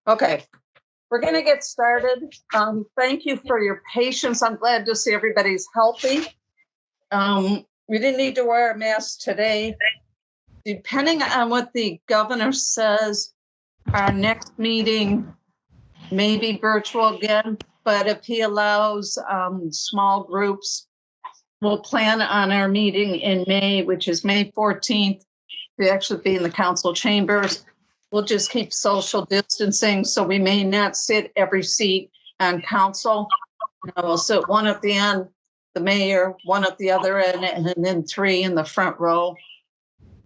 Okay, we're going to get started. Thank you for your patience. I'm glad to see everybody's healthy. We didn't need to wear a mask today. Depending on what the governor says, our next meeting may be virtual again, but if he allows small groups, we'll plan on our meeting in May, which is May 14th, to actually be in the council chambers. We'll just keep social distancing, so we may not sit every seat on council. We'll sit one at the end, the mayor, one at the other end, and then three in the front row,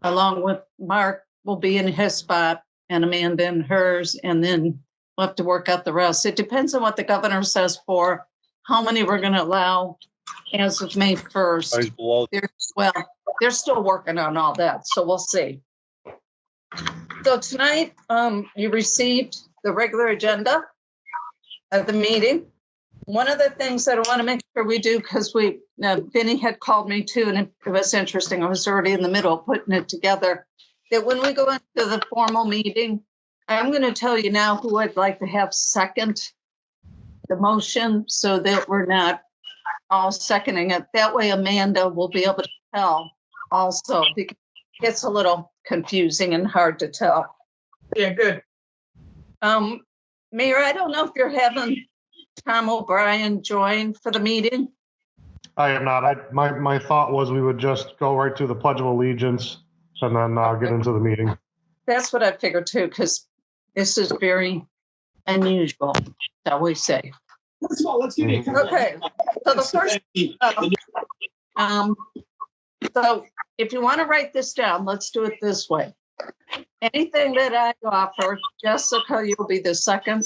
along with Mark will be in his spot and Amanda in hers, and then we'll have to work out the rest. It depends on what the governor says for how many we're going to allow as of May 1st. They're still working on all that, so we'll see. So tonight, you received the regular agenda of the meeting. One of the things that I want to make sure we do, because Vinny had called me too, and it was interesting. I was already in the middle of putting it together, that when we go into the formal meeting, I'm going to tell you now who I'd like to have second the motion so that we're not all seconding it. That way Amanda will be able to tell also, because it gets a little confusing and hard to tell. Yeah, good. Mayor, I don't know if you're having Tom O'Brien join for the meeting. I am not. My thought was we would just go right to the Pledge of Allegiance and then get into the meeting. That's what I figured too, because this is very unusual, shall we say. Let's unique. Okay, so the first, so if you want to write this down, let's do it this way. Anything that I offer, Jessica, you'll be the second.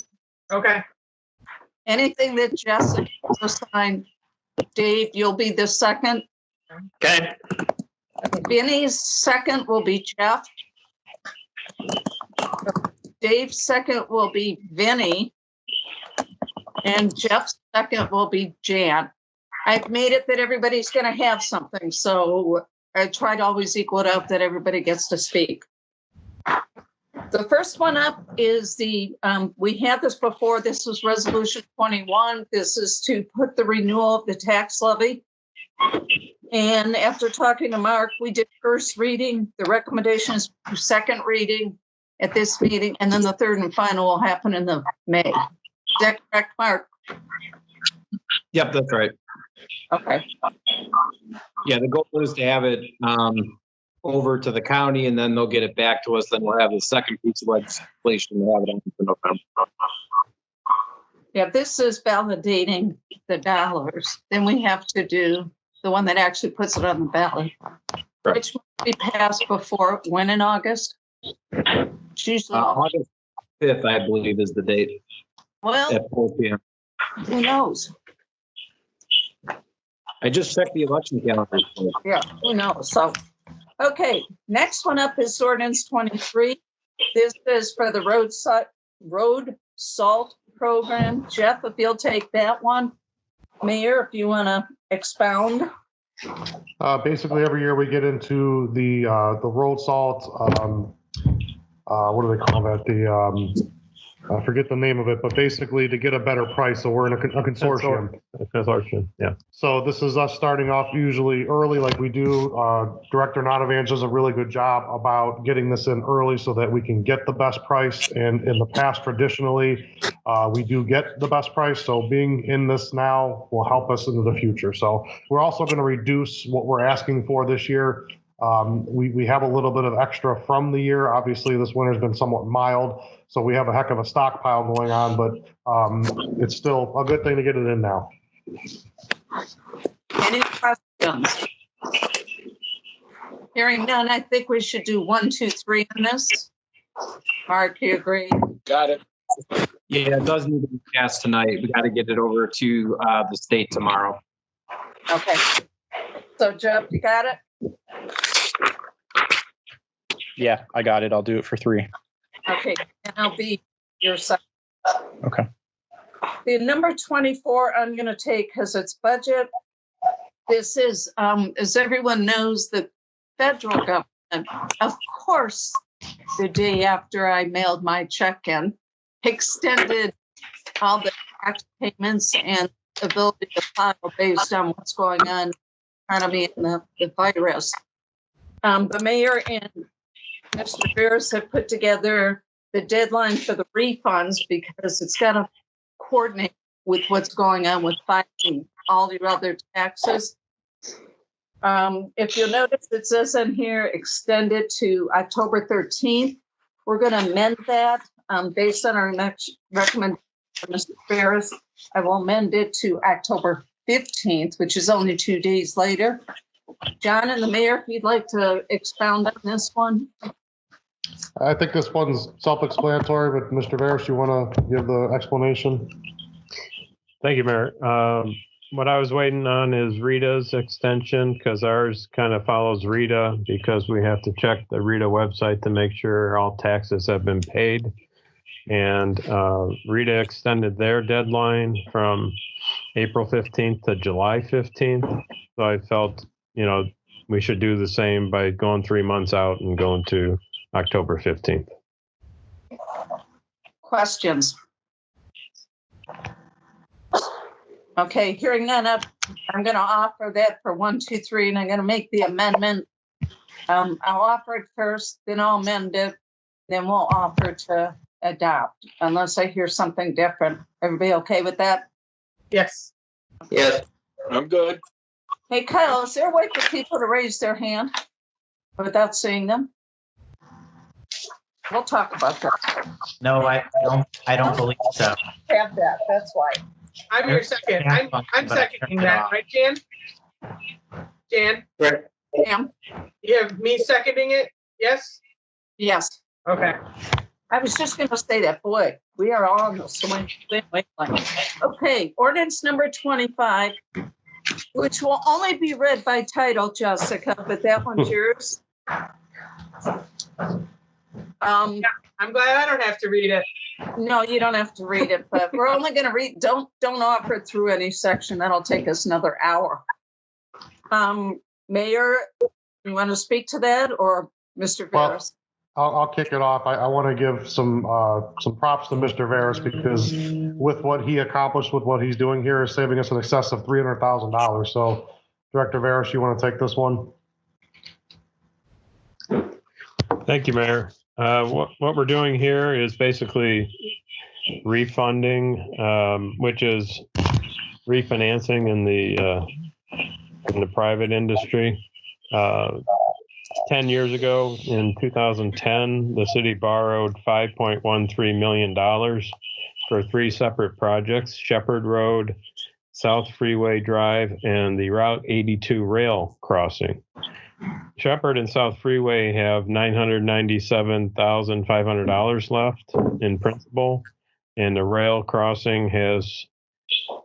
Okay. Anything that Jessica assigned, Dave, you'll be the second. Okay. Vinny's second will be Jeff. Dave's second will be Vinny. And Jeff's second will be Jan. I've made it that everybody's going to have something, so I try to always equal it out that everybody gets to speak. The first one up is we had this before, this was resolution 21. This is to put the renewal of the tax levy. And after talking to Mark, we did first reading. The recommendation is second reading at this meeting, and then the third and final will happen in the May. Is that correct, Mark? Yep, that's right. Okay. Yeah, the goal is to have it over to the county, and then they'll get it back to us. Then we'll have the second piece of legislation to have it on for November. Yeah, this is validating the dollars. Then we have to do the one that actually puts it on the ballot, right, which must be passed before when in August? Usually August 5th, I believe, is the date. Well, at 4 p.m. Who knows? I just checked the election calendar. Yeah, who knows? So, okay, next one up is Ordinance 23. This is for the road salt program. Jeff, if you'll take that one. Mayor, if you want to expound. Basically, every year we get into the road salt. What do they call that? I forget the name of it, but basically to get a better price. So we're in a consortium. Consortium, yeah. So this is us starting off usually early like we do. Director Notavans does a really good job about getting this in early so that we can get the best price. And in the past, traditionally, we do get the best price. So being in this now will help us into the future. So we're also going to reduce what we're asking for this year. We have a little bit of extra from the year. Obviously, this winter's been somewhat mild, so we have a heck of a stockpile going on, but it's still a good thing to get it in now. Any questions? Hearing none, I think we should do 1, 2, 3 on this. Mark, you agree? Got it. Yeah, it does need to be passed tonight. We got to get it over to the state tomorrow. Okay. So, Jeff, you got it? Yeah, I got it. I'll do it for 3. Okay, and I'll be your second. Okay. The number 24 I'm going to take because it's budget. This is, as everyone knows, the federal government, of course, the day after I mailed my check in, extended all the tax payments and ability to file based on what's going on in the economy and the virus. The mayor and Mr. Eros have put together the deadline for the refunds because it's got to coordinate with what's going on with filing all your other taxes. If you'll notice, it says in here, extended to October 13th. We're going to amend that based on our next recommendation from Mr. Ferris. I will amend it to October 15th, which is only 2 days later. John and the mayor, if you'd like to expound on this one. I think this one's self-explanatory, but Mr. Veras, you want to give the explanation? Thank you, Mayor. What I was waiting on is Rita's extension because ours kind of follows Rita because we have to check the Rita website to make sure all taxes have been paid. And Rita extended their deadline from April 15th to July 15th. So I felt, we should do the same by going 3 months out and going to October 15th. Questions? Okay, hearing none up, I'm going to offer that for 1, 2, 3, and I'm going to make the amendment. I'll offer it first, then I'll amend it, then we'll offer to adopt, unless I hear something different. Everybody okay with that? Yes. Yes, I'm good. Hey, Kyle, is there a way for people to raise their hand without seeing them? We'll talk about that. No, I don't believe so. Have that, that's why. I'm your second. I'm seconding that, right, Jan? Jan, Pam? you have me seconding it? Yes? Yes. Okay. I was just going to say that, boy, we are all on the same wavelength. Okay, ordinance number 25, which will only be read by title, Jessica, but that one's yours. I'm glad I don't have to read it. No, you don't have to read it, but we're only going to read, don't offer it through any section. That'll take us another hour. Mayor, you want to speak to that, or Mr. Veras? I'll kick it off. I want to give some props to Mr. Veras because with what he accomplished with what he's doing here is saving us in excess of $300,000. So, Director Veras, you want to take this one? Thank you, Mayor. What we're doing here is basically refunding, which is refinancing in the private industry. 10 years ago, in 2010, the city borrowed $5.13 million for 3 separate projects: Shepherd Road, South Freeway Drive, and the Route 82 rail crossing. Shepherd and South Freeway have $997,500 left in principal, and the rail crossing has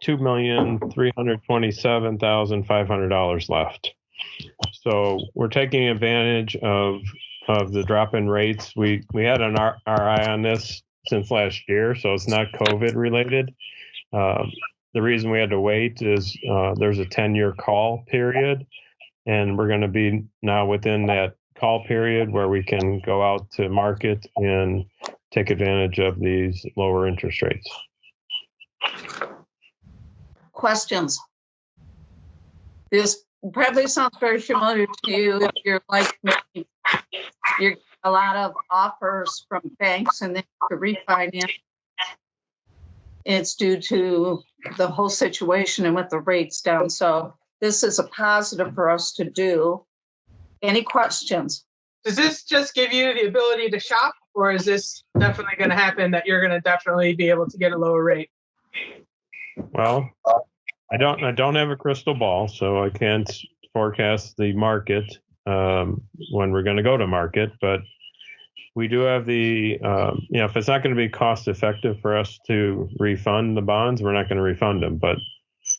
$2,327,500 left. So we're taking advantage of the drop in rates. We had our eye on this since last year, so it's not COVID related. The reason we had to wait is there's a 10-year call period, and we're going to be now within that call period where we can go out to market and take advantage of these lower interest rates. Questions? This probably sounds very familiar to you if you're like me. You get a lot of offers from banks and then to refinance. It's due to the whole situation and with the rates down. So this is a positive for us to do. Any questions? Does this just give you the ability to shop, or is this definitely going to happen that you're going to definitely be able to get a lower rate? Well, I don't have a crystal ball, so I can't forecast the market when we're going to go to market. But we do have if it's not going to be cost effective for us to refund the bonds, we're not going to refund them. But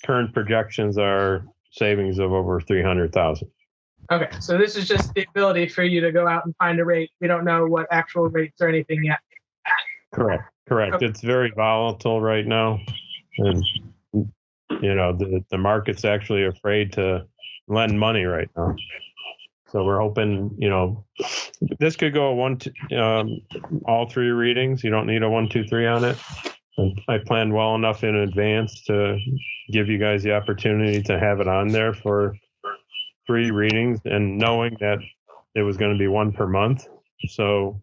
current projections are savings of over $300,000. Okay, so this is just the ability for you to go out and find a rate. We don't know what actual rates or anything yet. Correct. Okay. It's very volatile right now, and the market's actually afraid to lend money right now. So we're hoping, this could go a one, all three readings. You don't need a 1, 2, 3 on it. And I planned well enough in advance to give you guys the opportunity to have it on there for 3 readings, and knowing that it was going to be 1 per month. So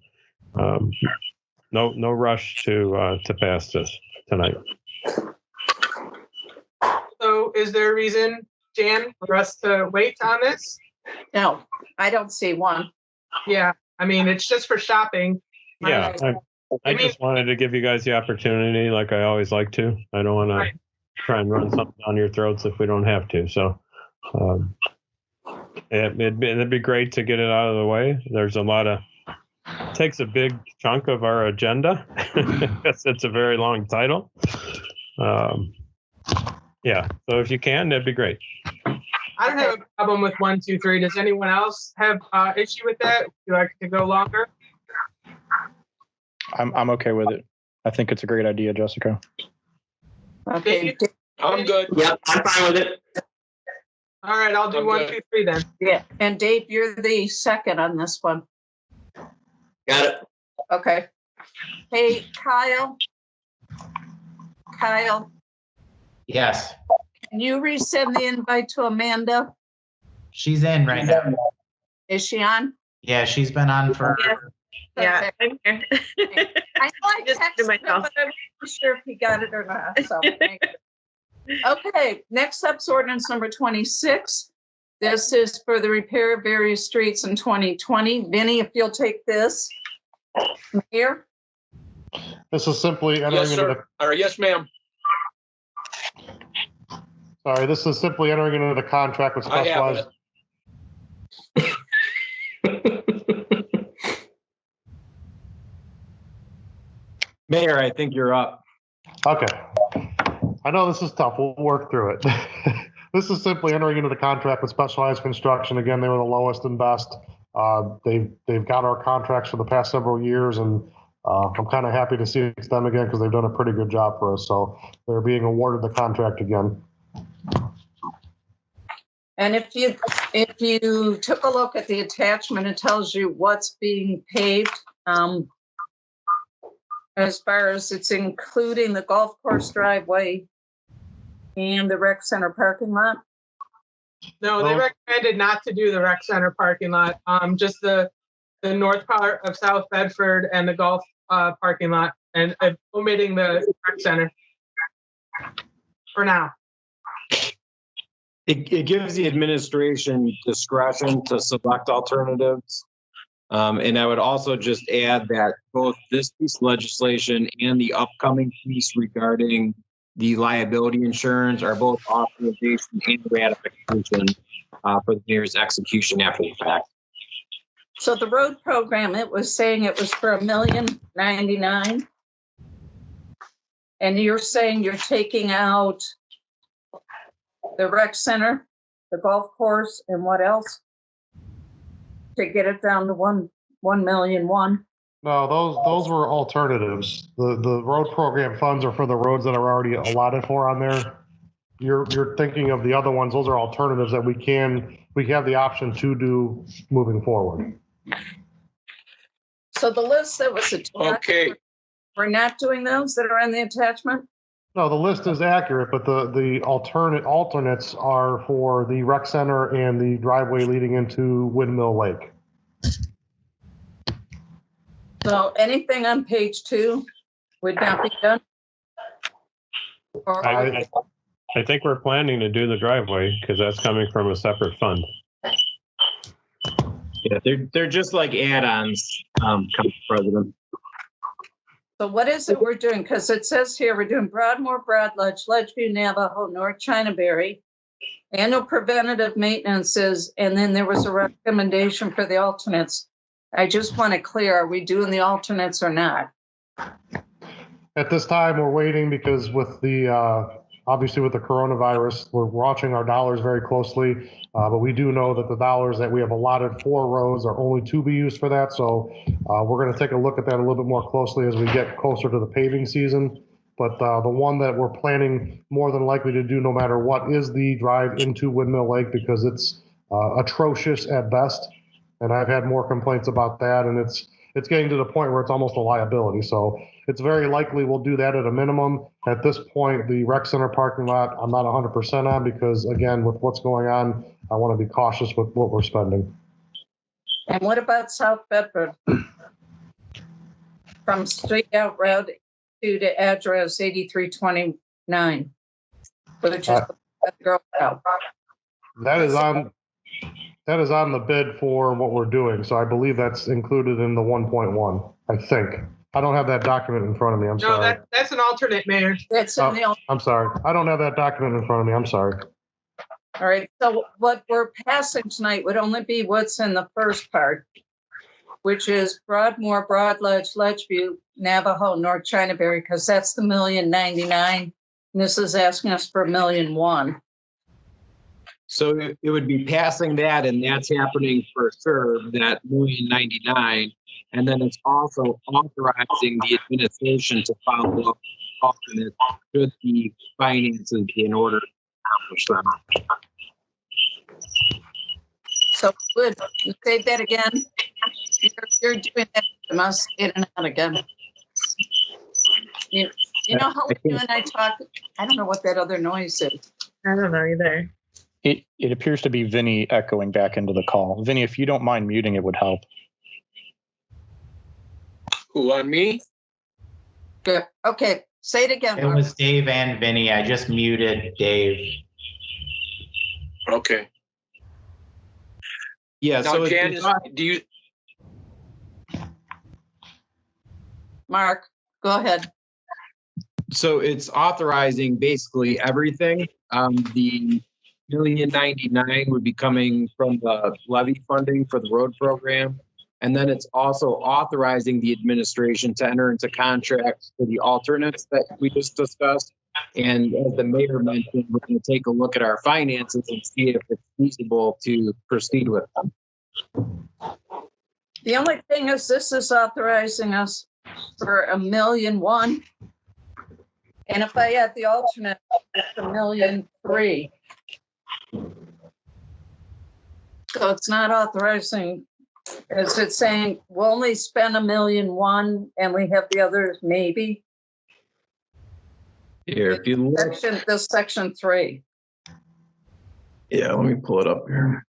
no rush to pass this tonight. So is there a reason, Jan, for us to wait on this? No, I don't see one. Yeah, I mean, it's just for shopping. Yeah, I just wanted to give you guys the opportunity, like I always like to. I don't want to try and run something down your throats if we don't have to. So it'd be great to get it out of the way. There's takes a big chunk of our agenda. It's a very long title. Yeah, so if you can, that'd be great. I don't have a problem with 1, 2, 3. Does anyone else have issue with that? Would you like to go longer? I'm okay with it. I think it's a great idea, Jessica. Okay. I'm good. Yep, I'm fine with it. All right, I'll do 1, 2, 3 then. Yeah, and Dave, you're the second on this one. Got it. Okay. Hey, Kyle. Kyle, Yes, can you resend the invite to Amanda? she's in right now. Is she on? Yeah, she's been on for. Yeah, I'm here. I know I Just texted do him, myself. but I'm not sure if he got it or not. So, okay, next up's ordinance number 26. This is for the repair of various streets in 2020. Vinny, if you'll take this. Here. This is simply entering into the, Yes, ma'am. sorry, this is simply entering into the contract with I have Specialized. Mayor, I think you're up. Okay. I know this is tough. We'll work through it. This is simply entering into the contract with Specialized Construction. Again, they were the lowest and best. They've got our contracts for the past several years, and I'm kind of happy to see it extend again because they've done a pretty good job for us. So they're being awarded the contract again. And if you took a look at the attachment, it tells you what's being paved. As far as it's including the golf course driveway and the rec center parking lot. No, they recommended not to do the rec center parking lot. Just the north part of South Bedford and the golf parking lot, and omitting the rec center for now. It gives the administration discretion to select alternatives. And I would also just add that both this piece of legislation and the upcoming piece regarding the liability insurance are both authorization and ratification for the mayor's execution after the fact. So the road program, it was saying it was for $1,099,000. And you're saying you're taking out the rec center, the golf course, and what else? To get it down to $1,000,001. No, those were alternatives. The road program funds are for the roads that are already allotted for on there. You're thinking of the other ones. Those are alternatives that we have the option to do moving forward. So the list that was attached. Okay. We're not doing those that are in the attachment? No, the list is accurate, but the alternates are for the rec center and the driveway leading into Windmill Lake. So anything on page 2 would not be done? Or I think we're planning to do the driveway because that's coming from a separate fund. Yeah, they're just like add-ons, Council President. so what is it we're doing? Because it says here, we're doing Broadmoor, Broadledge, Ledgeview, Navajo, North Chinaberry, annual preventative maintenances, and then there was a recommendation for the alternates. I just want to clear, are we doing the alternates or not? At this time, we're waiting because with the, obviously with the coronavirus, we're watching our dollars very closely. But we do know that the dollars that we have allotted for roads are only to be used for that. So we're going to take a look at that a little bit more closely as we get closer to the paving season. But the one that we're planning more than likely to do no matter what is the drive into Windmill Lake because it's atrocious at best. And I've had more complaints about that, and it's getting to the point where it's almost a liability. So it's very likely we'll do that at a minimum. At this point, the rec center parking lot, I'm not 100% on because, again, with what's going on, I want to be cautious with what we're spending. And what about South Bedford? From Street Out Route to the address 8329, which is the girl out. That is on the bid for what we're doing. So I believe that's included in the 1.1, I think. I don't have that document in front of me. I'm No, sorry. that's an alternate, Mayor. It's in the, I'm sorry. I don't have that document in front of me. I'm sorry. all right. So what we're passing tonight would only be what's in the first part, which is Broadmoor, Broad Ledge, Ledgeview, Navajo, North Chinaberry, because that's the $1,099,000. And this is asking us for $1,001,000. So it would be passing that, and that's happening for sure, that $1,099,000. And then it's also authorizing the administration to follow up alternate should the finances be in order to accomplish them. So good. You say that again. You're doing that to us in and out again. You know how you and I talk? I don't know what that other noise is. I don't know either. It appears to be Vinny echoing back into the call. Vinny, if you don't mind muting, it would help. Who, on me? Good. Okay. Say it again. It Mark. was Dave and Vinny. I just muted Dave. Okay. Yeah, Now, so Janice, do you, Mark, go ahead. So it's authorizing basically everything. The $1,099,000 would be coming from the levy funding for the road program. And then it's also authorizing the administration to enter into contracts for the alternates that we just discussed. And as the mayor mentioned, we're going to take a look at our finances and see if it's feasible to proceed with them. The only thing is this is authorizing us for $1,001,000. And if I add the alternate, it's $1,003,000. So it's not authorizing, is it saying we'll only spend $1,001,000 and we have the others maybe? Here, if you look, This section 3. yeah, let me pull it up here.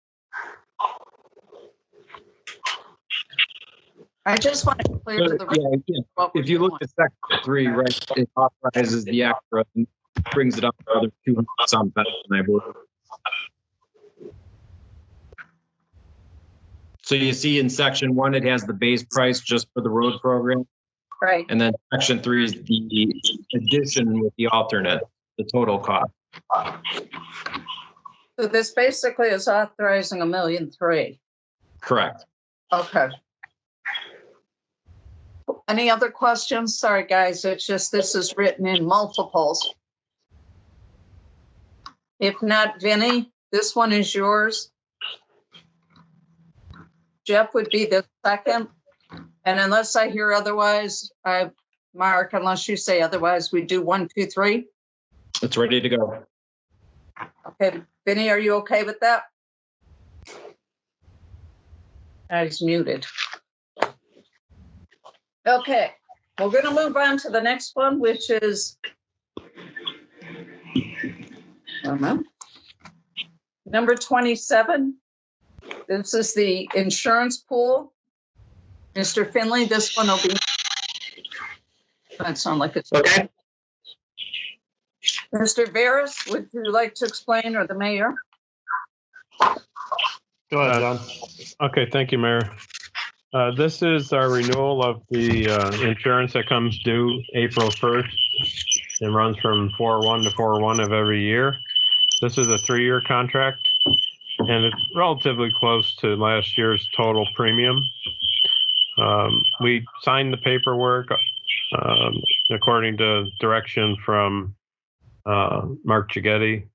I just want to clear to the record what we're If you look doing. at section 3, right, it authorizes the extra and brings it up to another 200 some better than I believe. So you see in section 1, it has the base price just for the road program. Right. And then section 3 is the addition with the alternate, the total cost. So this basically is authorizing $1,003,000. Correct. Okay. Any other questions? Sorry, guys, it's just this is written in multiples. If not, Vinny, this one is yours. Jeff would be the second. And unless I hear otherwise, Mark, unless you say otherwise, we do 1, 2, 3. It's ready to go. Okay, Vinny, are you okay with that? He's muted. Okay, we're going to move on to the next one, which is number 27. This is the insurance pool. Mr. Finley, this one will be. That sound like it's okay? Mr. Veras, would you like to explain, or the mayor? Go ahead, John. Okay, thank you, Mayor. This is our renewal of the insurance that comes due April 1st. It runs from 4/1 to 4/1 of every year. This is a 3-year contract, and it's relatively close to last year's total premium. We signed the paperwork according to direction from Mark Gigetti.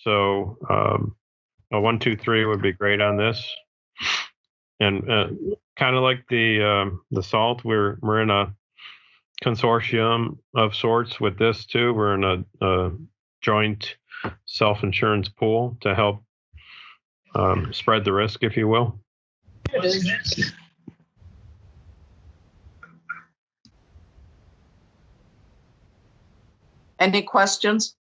So a 1, 2, 3 would be great on this. And kind of like the salt, we're in a consortium of sorts with this too. We're in a joint self-insurance pool to help spread the risk, if you will. It is. Any questions?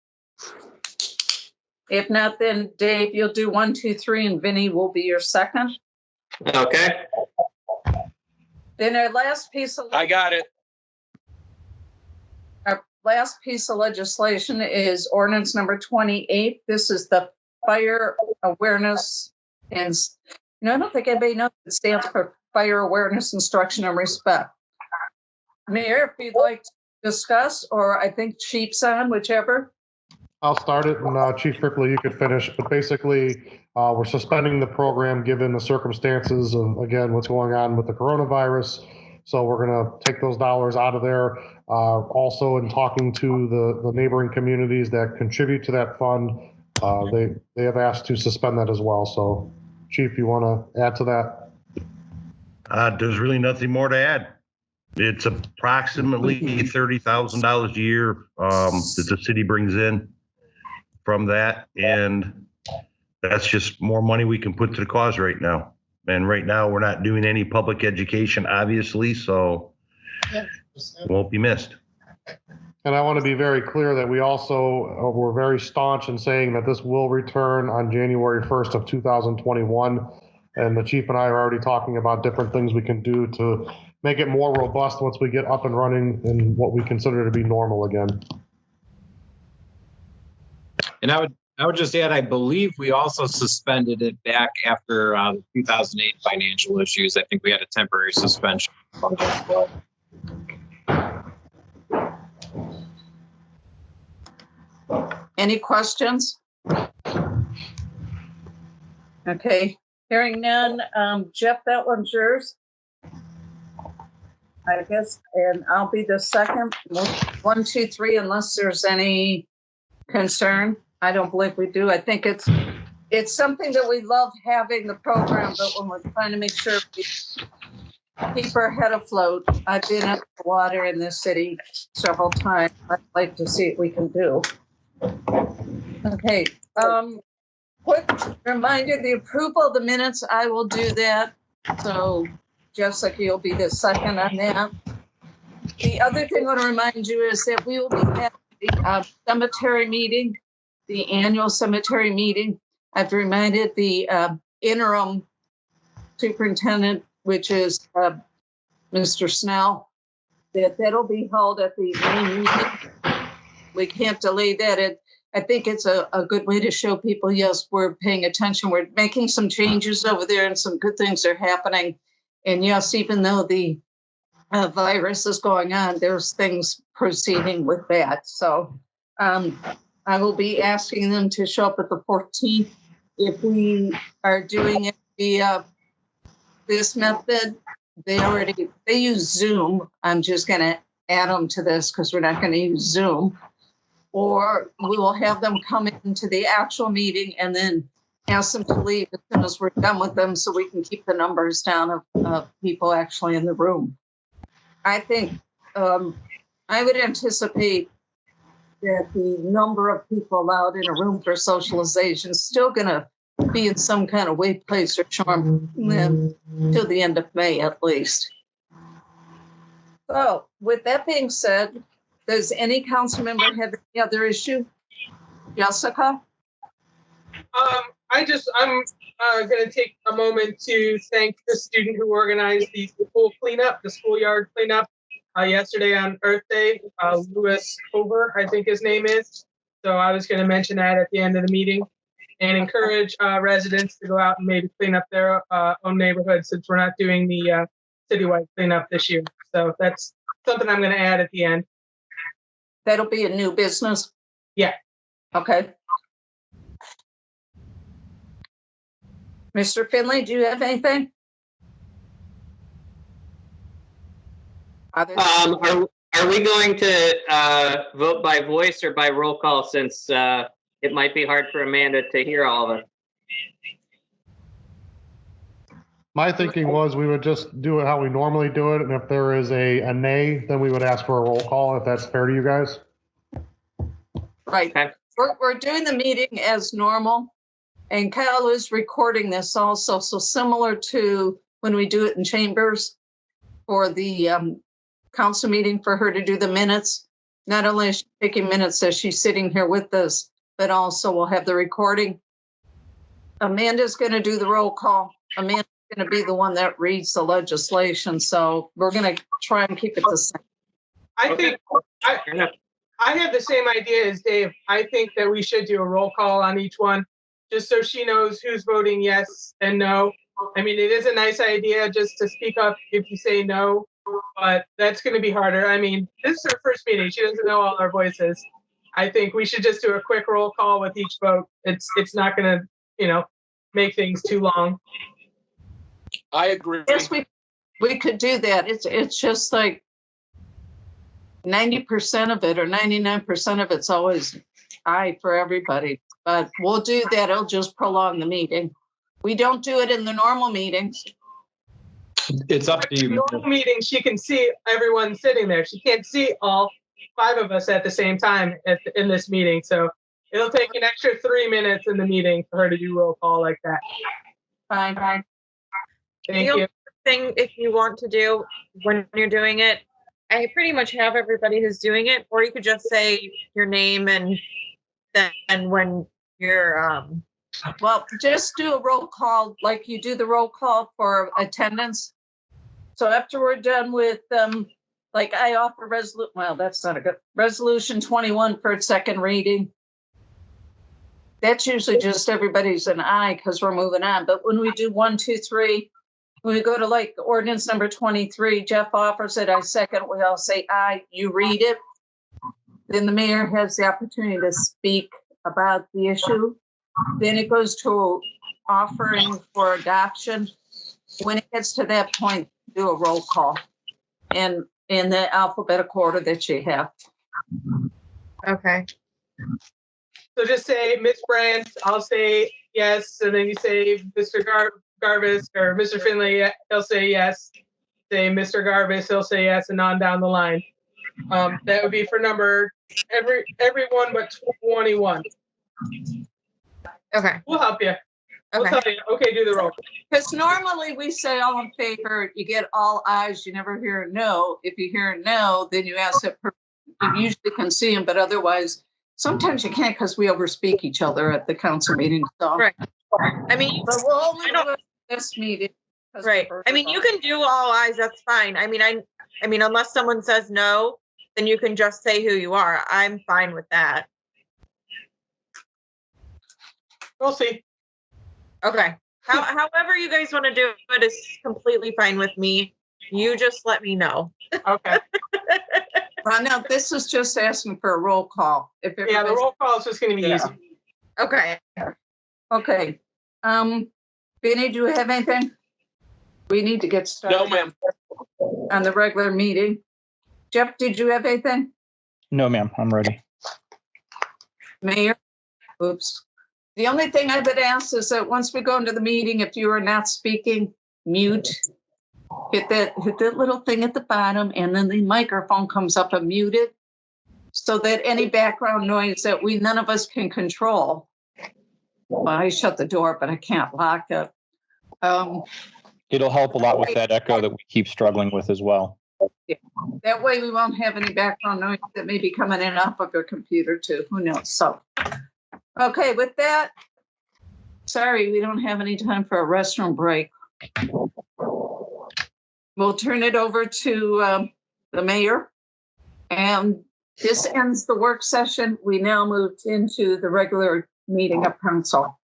If not, then Dave, you'll do 1, 2, 3, and Vinny will be your second. Okay. Then our last piece of I got it. our last piece of legislation is ordinance number 28. This is the fire awareness and I don't think anybody knows it stands for fire awareness, instruction, and respect. Mayor, if you'd like to discuss, or I think Chief's on, whichever. I'll start it, and Chief Ripley, you could finish. But basically, we're suspending the program given the circumstances of, again, what's going on with the coronavirus. So we're going to take those dollars out of there. Also, in talking to the neighboring communities that contribute to that fund, they have asked to suspend that as well. So, Chief, you want to add to that? There's really nothing more to add. It's approximately $30,000 a year that the city brings in from that, and that's just more money we can put to the cause right now. And right now, we're not doing any public education, obviously, so it won't be missed. And I want to be very clear that we also were very staunch in saying that this will return on January 1st of 2021. And the chief and I are already talking about different things we can do to make it more robust once we get up and running in what we consider to be normal again. And I would just add, I believe we also suspended it back after the 2008 financial issues. I think we had a temporary suspension. Any questions? Okay, hearing none. Jeff, that one's yours. I guess, and I'll be the second. 1, 2, 3, unless there's any concern. I don't believe we do. I think it's something that we love having the program, but when we're trying to make sure we keep our head afloat. I've been up the water in this city several times. I'd like to see what we can do. Okay. Quick reminder, the approval of the minutes, I will do that. So Jessica, you'll be the second on that. The other thing I want to remind you is that we will be having the cemetery meeting, the annual cemetery meeting. I've reminded the interim superintendent, which is Mr. Snell, that that'll be held at the main meeting. We can't delay that. I think it's a good way to show people, yes, we're paying attention. We're making some changes over there and some good things are happening. And yes, even though the virus is going on, there's things proceeding with that. So I will be asking them to show up at the 14th. If we are doing it via this method, they use Zoom. I'm just going to add them to this because we're not going to use Zoom. Or we will have them come into the actual meeting and then ask them to leave as soon as we're done with them so we can keep the numbers down of people actually in the room. I think I would anticipate that the number of people allowed in a room for socialization is still going to be in some kind of way, place, or charm till the end of May at least. So with that being said, does any council member have any other issue? Jessica? I'm going to take a moment to thank the student who organized the schoolyard cleanup yesterday on Earth Day, Lewis Hover, I think his name is. So I was going to mention that at the end of the meeting and encourage residents to go out and maybe clean up their own neighborhood since we're not doing the citywide cleanup this year. So that's something I'm going to add at the end. That'll be a new business? Yeah. Okay. Mr. Finley, do you have anything? Are we going to vote by voice or by roll call since it might be hard for Amanda to hear all of it? My thinking was we would just do it how we normally do it, and if there is a nay, then we would ask for a roll call, if that's fair to you guys. Right. Okay. We're doing the meeting as normal, and Kyle is recording this also, so similar to when we do it in chambers for the council meeting for her to do the minutes. Not only is she taking minutes as she's sitting here with us, but also we'll have the recording. Amanda's going to do the roll call. Amanda's going to be the one that reads the legislation. So we're going to try and keep it the same. I think I have the same idea as Dave. I think that we should do a roll call on each one, just so she knows who's voting yes and no. I mean, it is a nice idea just to speak up if you say no, but that's going to be harder. I mean, this is her first meeting. She doesn't know all our voices. I think we should just do a quick roll call with each vote. It's not going to, make things too long. I agree. Yes, we could do that. It's just like 90% of it or 99% of it's always aye for everybody. But we'll do that. It'll just prolong the meeting. We don't do it in the normal meetings. It's up to In you. the normal meeting, she can see everyone sitting there. She can't see all 5 of us at the same time in this meeting. So it'll take an extra 3 minutes in the meeting for her to do roll call like that. Fine. Thank The you. only thing, if you want to do when you're doing it, I pretty much have everybody who's doing it, or you could just say your name and then when you're Well, just do a roll call like you do the roll call for attendance. So after we're done with, like I offer that's not a good, resolution 21 for its second reading. That's usually just everybody's an aye because we're moving on. But when we do 1, 2, 3, when we go to like ordinance number 23, Jeff offers it, I second, we all say aye, you read it. Then the mayor has the opportunity to speak about the issue. Then it goes to offering for adoption. When it gets to that point, do a roll call and in the alphabetical order that you have. okay. So just say Miss Brandt, I'll say yes, and then you say Mr. Garvis or Mr. Finley, he'll say yes. Say Mr. Garvis, he'll say yes, and on down the line. That would be for number everyone but 21. Okay. We'll help you. We'll Okay. tell you. Okay, do the roll. Because normally we say all in favor, you get all ayes, you never hear a no. If you hear a no, then you ask that person. You usually can see them, but otherwise, sometimes you can't because we overspeak each other at the council meeting. So. Right. I mean, But we'll only do it this meeting. right. I mean, you can do all ayes. That's fine. I mean, unless someone says no, then you can just say who you are. I'm fine with that. We'll see. Okay. However you guys want to do it is completely fine with me. You just let me know. Okay. No, this is just asking for a roll call. If Yeah, the roll call is just going to be easy. Okay. Okay. Benny, do you have anything? We need to get started. No, ma'am. On the regular meeting. Jeff, did you have anything? No, ma'am, I'm ready. Mayor? Oops. The only thing I would ask is that once we go into the meeting, if you are not speaking, mute. Hit that little thing at the bottom, and then the microphone comes up and mute it, so that any background noise that none of us can control. Well, I shut the door, but I can't lock it. It'll help a lot with that echo that we keep struggling with as well. Yeah. That way we won't have any background noise that may be coming in off of your computer too. Who knows? So, okay, with that, sorry, we don't have any time for a restroom break. We'll turn it over to the mayor. And this ends the work session. We now moved into the regular meeting of council.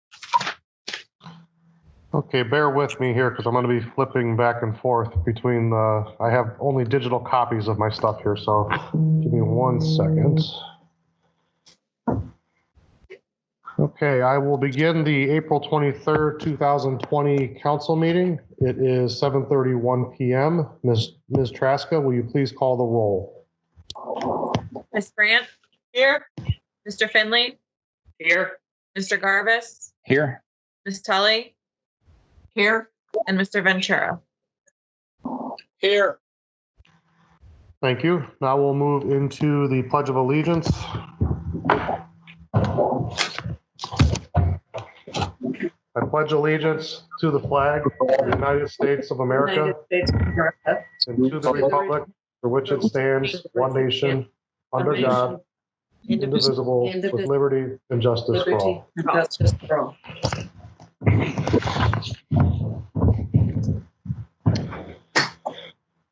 Okay, bear with me here because I'm going to be flipping back and forth between I have only digital copies of my stuff here, so give me 1 second. Okay, I will begin the April 23rd, 2020 council meeting. It is 7:31 p.m. Ms. Traska, will you please call the roll? Ms. Brandt? Here. Mr. Finley? Here. Mr. Garvis? Here. Ms. Tully? Here. And Mr. Ventura? Here. Thank you. Now we'll move into the Pledge of Allegiance. I pledge allegiance to the flag of the United States of America and to the republic for which it stands, one nation, under God, indivisible, with liberty and justice for all.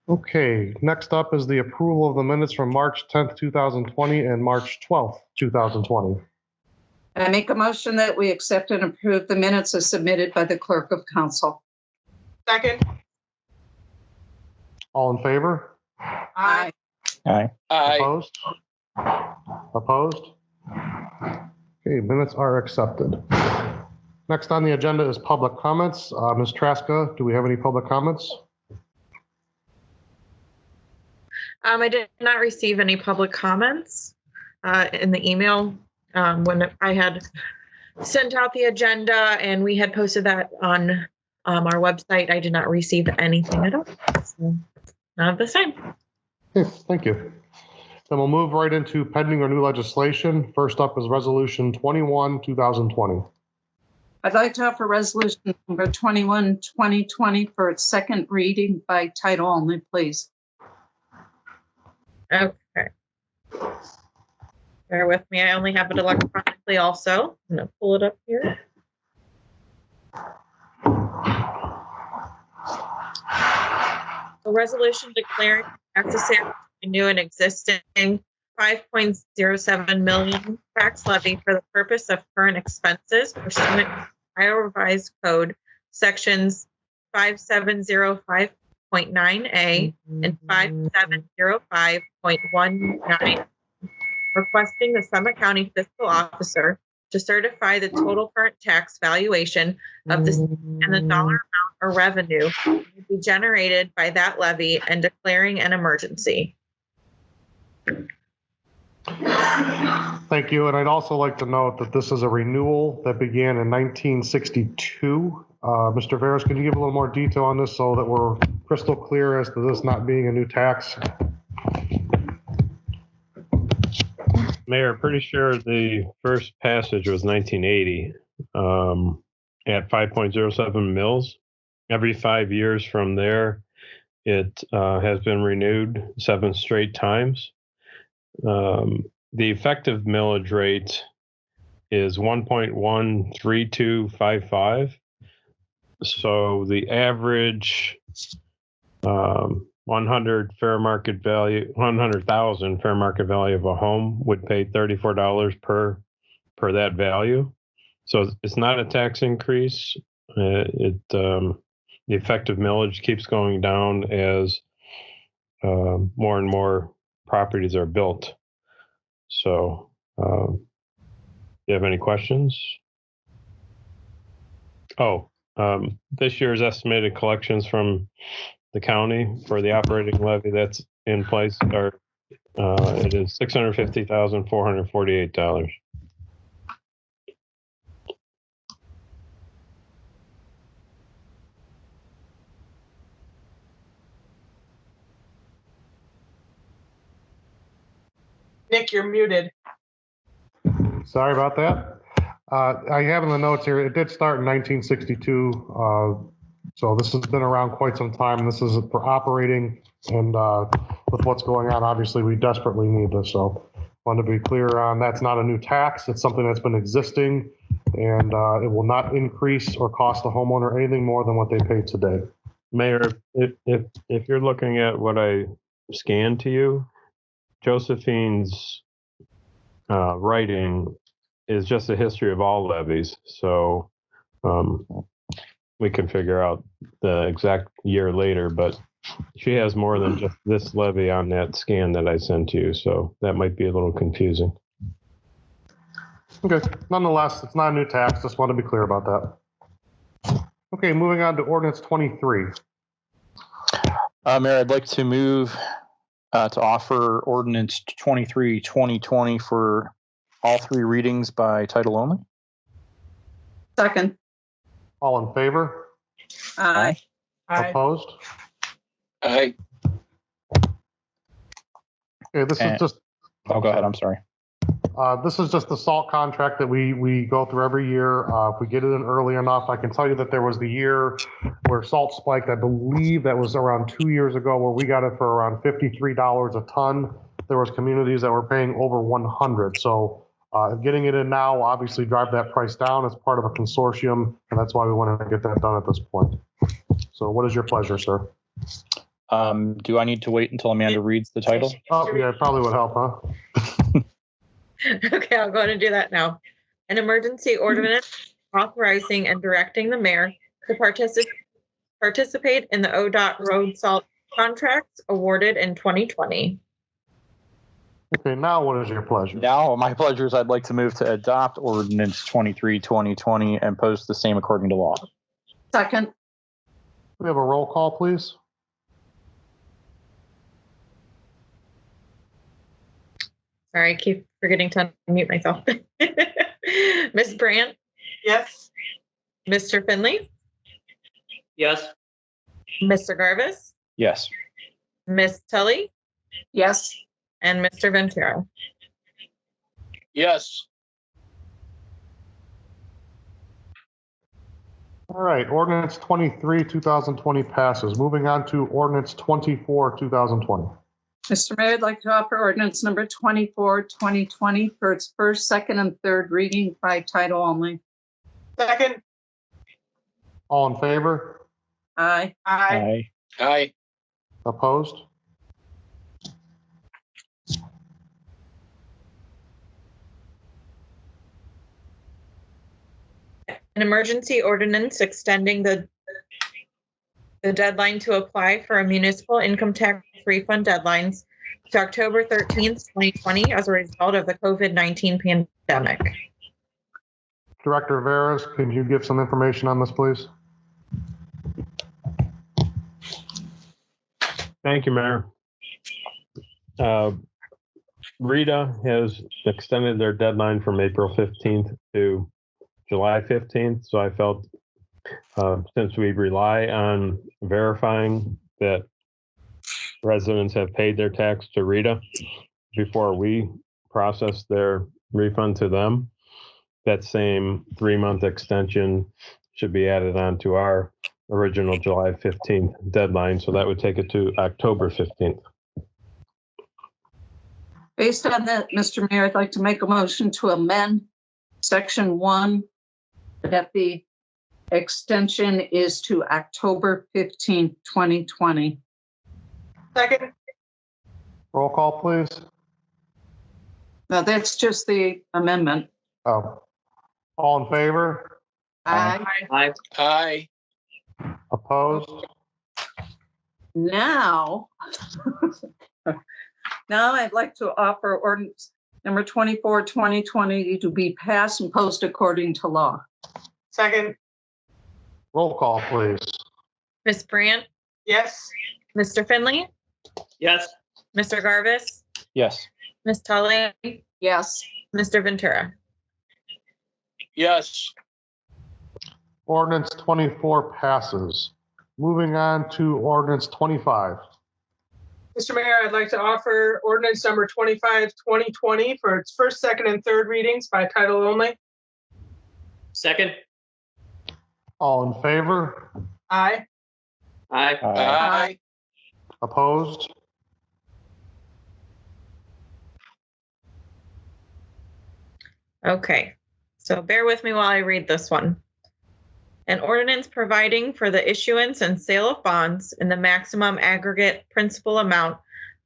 Okay, next up is the approval of the minutes from March 10th, 2020 and March 12th, 2020. I make a motion that we accept and approve the minutes as submitted by the clerk of council. Second. All in favor? Aye. Aye. Aye. Opposed? Opposed? Okay, minutes are accepted. Next on the agenda is public comments. Ms. Traska, do we have any public comments? I did not receive any public comments in the email when I had sent out the agenda and we had posted that on our website. I did not receive anything at all. So, none of the same. Okay, thank you. Then we'll move right into pending or new legislation. First up is Resolution 21, 2020. I'd like to offer resolution number 21, 2020 for its second reading by title only, please. Okay. Bear with me. I only have it electronically also. I'm going to pull it up here. A resolution declaring necessary to renew an existing 5.07 million tax levy for the purpose of current expenses pursuant to Ohio Revised Code sections 5705.9A and 5705.19, requesting the Summit County Fiscal Officer to certify the total current tax valuation of the city and the dollar amount or revenue to be generated by that levy and declaring an emergency. Thank you. And I'd also like to note that this is a renewal that began in 1962. Mr. Veras, can you give a little more detail on this so that we're crystal clear as to this not being a new tax? Mayor, pretty sure the first passage was 1980 at 5.07 mils. Every 5 years from there, it has been renewed 7 straight times. The effective millage rate is 1.13255. So the average 100,000 fair market value of a home would pay $34 per that value. So it's not a tax increase. The effective millage keeps going down as more and more properties are built. So, do you have any questions? This year's estimated collections from the county for the operating levy that's in place are it is $650,448. Nick, you're muted. Sorry about that. I have in the notes here, it did start in 1962. So this has been around quite some time. This is for operating, and with what's going on, obviously we desperately need this. So want to be clear on that's not a new tax. It's something that's been existing, and it will not increase or cost the homeowner anything more than what they pay today. Mayor, if you're looking at what I scanned to you, Josephine's writing is just a history of all levies. So we can figure out the exact year later, but she has more than just this levy on that scan that I sent you. So that might be a little confusing. Okay, nonetheless, it's not a new tax. Just want to be clear about that. Okay, moving on to Ordinance 23. Mayor, I'd like to move to offer Ordinance 23, 2020 for all 3 readings by title only. Second. All in favor? Aye. Opposed? Aye. Okay, this is just. Oh, go ahead. I'm sorry. This is just the salt contract that we go through every year. If we get it in early enough, I can tell you that there was the year where salt spiked. I believe that was around 2 years ago, where we got it for around $53 a ton. There was communities that were paying over 100. So getting it in now will obviously drive that price down as part of a consortium, and that's why we want to get that done at this point. So what is your pleasure, sir? Do I need to wait until Amanda reads the title? Oh, yeah, it probably would help, huh? Okay, I'll go ahead and do that now. An emergency ordinance authorizing and directing the mayor to participate in the ODOT road salt contracts awarded in 2020. Okay, now what is your pleasure? Now, my pleasure is I'd like to move to adopt Ordinance 23-2020 and post the same according to law. Second. We have a roll call, please. Sorry, I keep forgetting to unmute myself. Ms. Brandt? Yes. Mr. Finley? Yes. Mr. Garvis? Yes. Ms. Tully? Yes. And Mr. Ventura? Yes. All right, Ordinance 23, 2020 passes. Moving on to Ordinance 24, 2020. Mr. Mayor, I'd like to offer ordinance number 24, 2020 for its first, second, and third reading by title only. Second. All in favor? Aye. Aye. Aye. Opposed? An emergency ordinance extending the deadline to apply for a municipal income tax refund deadlines to October 13th, 2020 as a result of the COVID-19 pandemic. Director Veras, can you give some information on this, please? Thank you, Mayor. Rita has extended their deadline from April 15th to July 15th. So I felt since we rely on verifying that residents have paid their tax to Rita before we process their refund to them, that same 3-month extension should be added on to our original July 15th deadline. So that would take it to October 15th. Based on that, Mr. Mayor, I'd like to make a motion to amend section 1 that the extension is to October 15th, 2020. Second. Roll call, please. Now, that's just the amendment. Oh. All in favor? Aye. Aye. Aye. Opposed? Now, I'd like to offer ordinance number 24, 2020 to be passed and posted according to law. Second. Roll call, please. Ms. Brandt? Yes. Mr. Finley? Yes. Mr. Garvis? Yes. Ms. Tully? Yes. Mr. Ventura? Yes. Ordinance 24 passes. Moving on to Ordinance 25. Mr. Mayor, I'd like to offer ordinance number 25, 2020 for its first, second, and third readings by title only. Second. All in favor? Aye. Aye. Aye. Opposed? Okay, so bear with me while I read this one. An ordinance providing for the issuance and sale of bonds in the maximum aggregate principal amount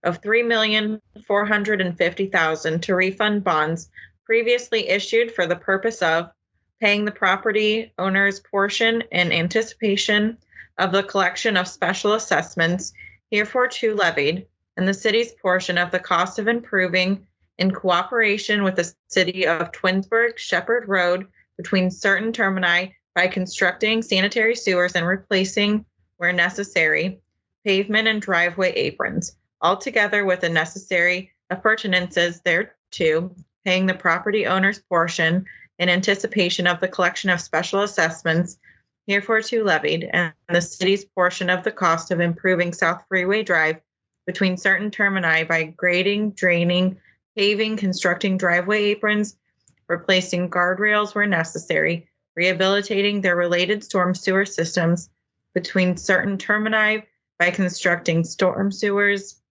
of $3,450,000 to refund bonds previously issued for the purpose of paying the property owner's portion in anticipation of the collection of special assessments hereforto levied, and the city's portion of the cost of improving in cooperation with the city of Twinsburg Shepherd Road between certain termini by constructing sanitary sewers and replacing, where necessary, pavement and driveway aprons, altogether with the necessary appurtenances thereto, paying the property owner's portion in anticipation of the collection of special assessments hereforto levied, and the city's portion of the cost of improving South Freeway Drive between certain termini by grading, draining, paving, constructing driveway aprons, replacing guardrails where necessary, rehabilitating their related storm sewer systems between certain termini by constructing storm sewers,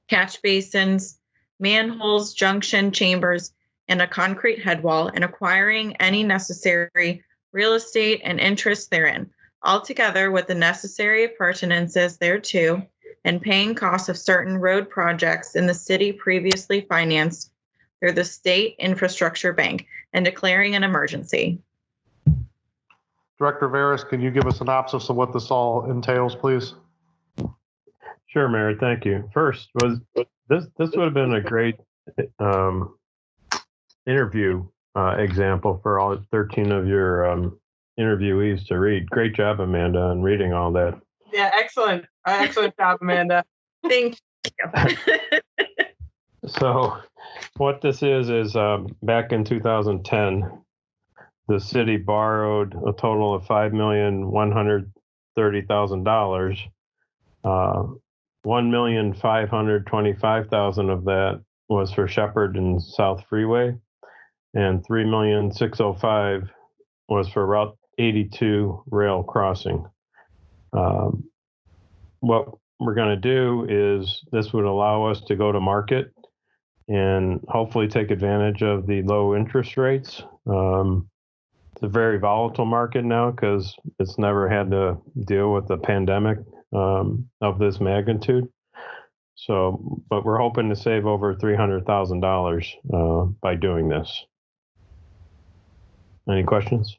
catch basins, manholes, junction chambers, and a concrete head wall, and acquiring any necessary real estate and interest therein, altogether with the necessary appurtenances thereto, and paying costs of certain road projects in the city previously financed through the State Infrastructure Bank, and declaring an emergency. Director Veras, can you give a synopsis of what this all entails, please? Sure, Mayor. Thank you. First, was this would have been a great interview example for all 13 of your interviewees to read. Great job, Amanda, on reading all that. Yeah, excellent. Excellent job, Amanda. Thank you. So what this is back in 2010, the city borrowed a total of $5,130,000. $1,525,000 of that was for Shepherd and South Freeway, and $3,605,000 was for Route 82 rail crossing. What we're going to do is this would allow us to go to market and hopefully take advantage of the low interest rates. It's a very volatile market now because it's never had to deal with the pandemic of this magnitude. So, but we're hoping to save over $300,000 by doing this. Any questions?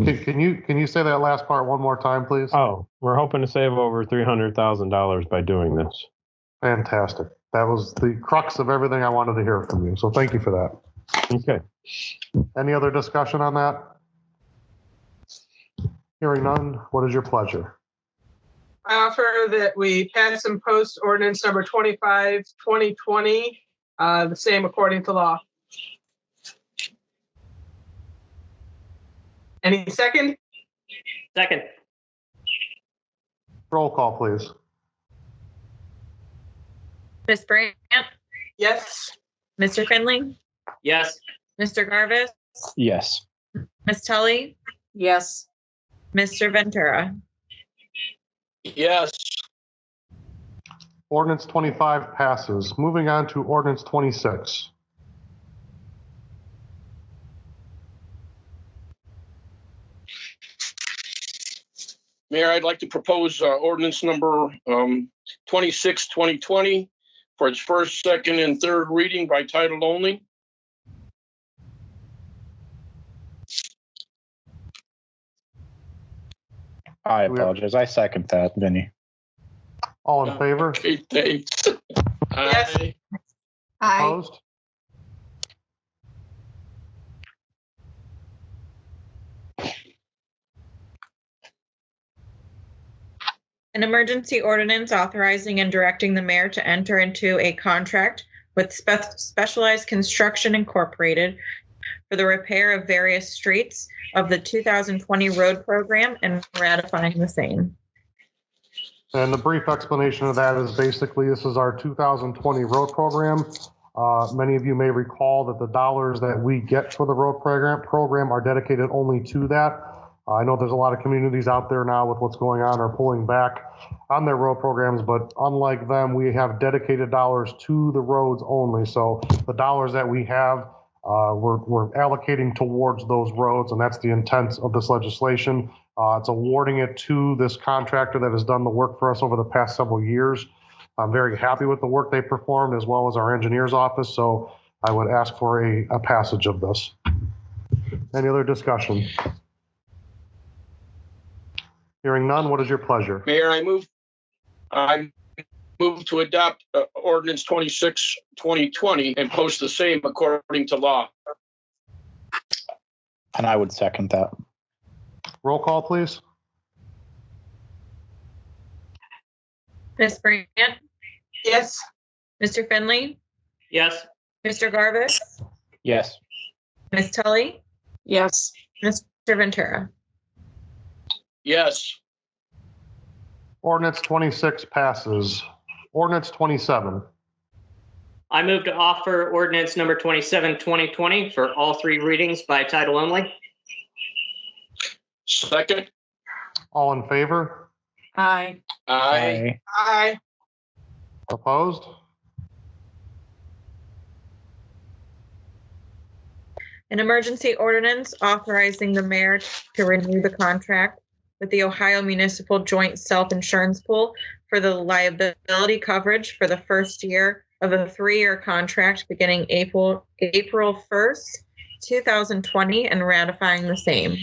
Can you say that last part one more time, please? Oh, we're hoping to save over $300,000 by doing this. Fantastic. That was the crux of everything I wanted to hear from you. So thank you for that. Okay. Any other discussion on that? Hearing none, what is your pleasure? I offer that we pass and post ordinance number 25, 2020, the same according to law. Any second? Second. Roll call, please. Ms. Brandt? Yes. Mr. Finley? Yes. Mr. Garvis? Yes. Ms. Tully? Yes. Mr. Ventura? Yes. Ordinance 25 passes. Moving on to ordinance 26. Mayor, I'd like to propose ordinance number 26, 2020 for its first, second, and third reading by title only. I apologize. I second that, Vinny. All in favor? Okay, thanks. Yes. Aye. Aye. Opposed? An emergency ordinance authorizing and directing the mayor to enter into a contract with Specialized Construction Incorporated for the repair of various streets of the 2020 road program and ratifying the same. And the brief explanation of that is basically this is our 2020 road program. Many of you may recall that the dollars that we get for the road program are dedicated only to that. I know there's a lot of communities out there now with what's going on are pulling back on their road programs, but unlike them, we have dedicated dollars to the roads only. So the dollars that we have, we're allocating towards those roads, and that's the intent of this legislation. It's awarding it to this contractor that has done the work for us over the past several years. I'm very happy with the work they performed, as well as our engineer's office. So I would ask for a passage of this. Any other discussion? Hearing none, what is your pleasure? Mayor, I move to adopt ordinance 26, 2020 and post the same according to law. And I would second that. Roll call, please. Ms. Brandt? Yes. Mr. Finley? Yes. Mr. Garvis? Yes. Ms. Tully? Yes. Mr. Ventura? Yes. Ordinance 26 passes. Ordinance 27. I move to offer ordinance number 27, 2020 for all three readings by title only. Second. All in favor? Aye. Aye. Aye. Opposed? An emergency ordinance authorizing the mayor to renew the contract with the Ohio Municipal Joint Self-Insurance Pool for the liability coverage for the first year of a 3-year contract beginning April 1st, 2020, and ratifying the same.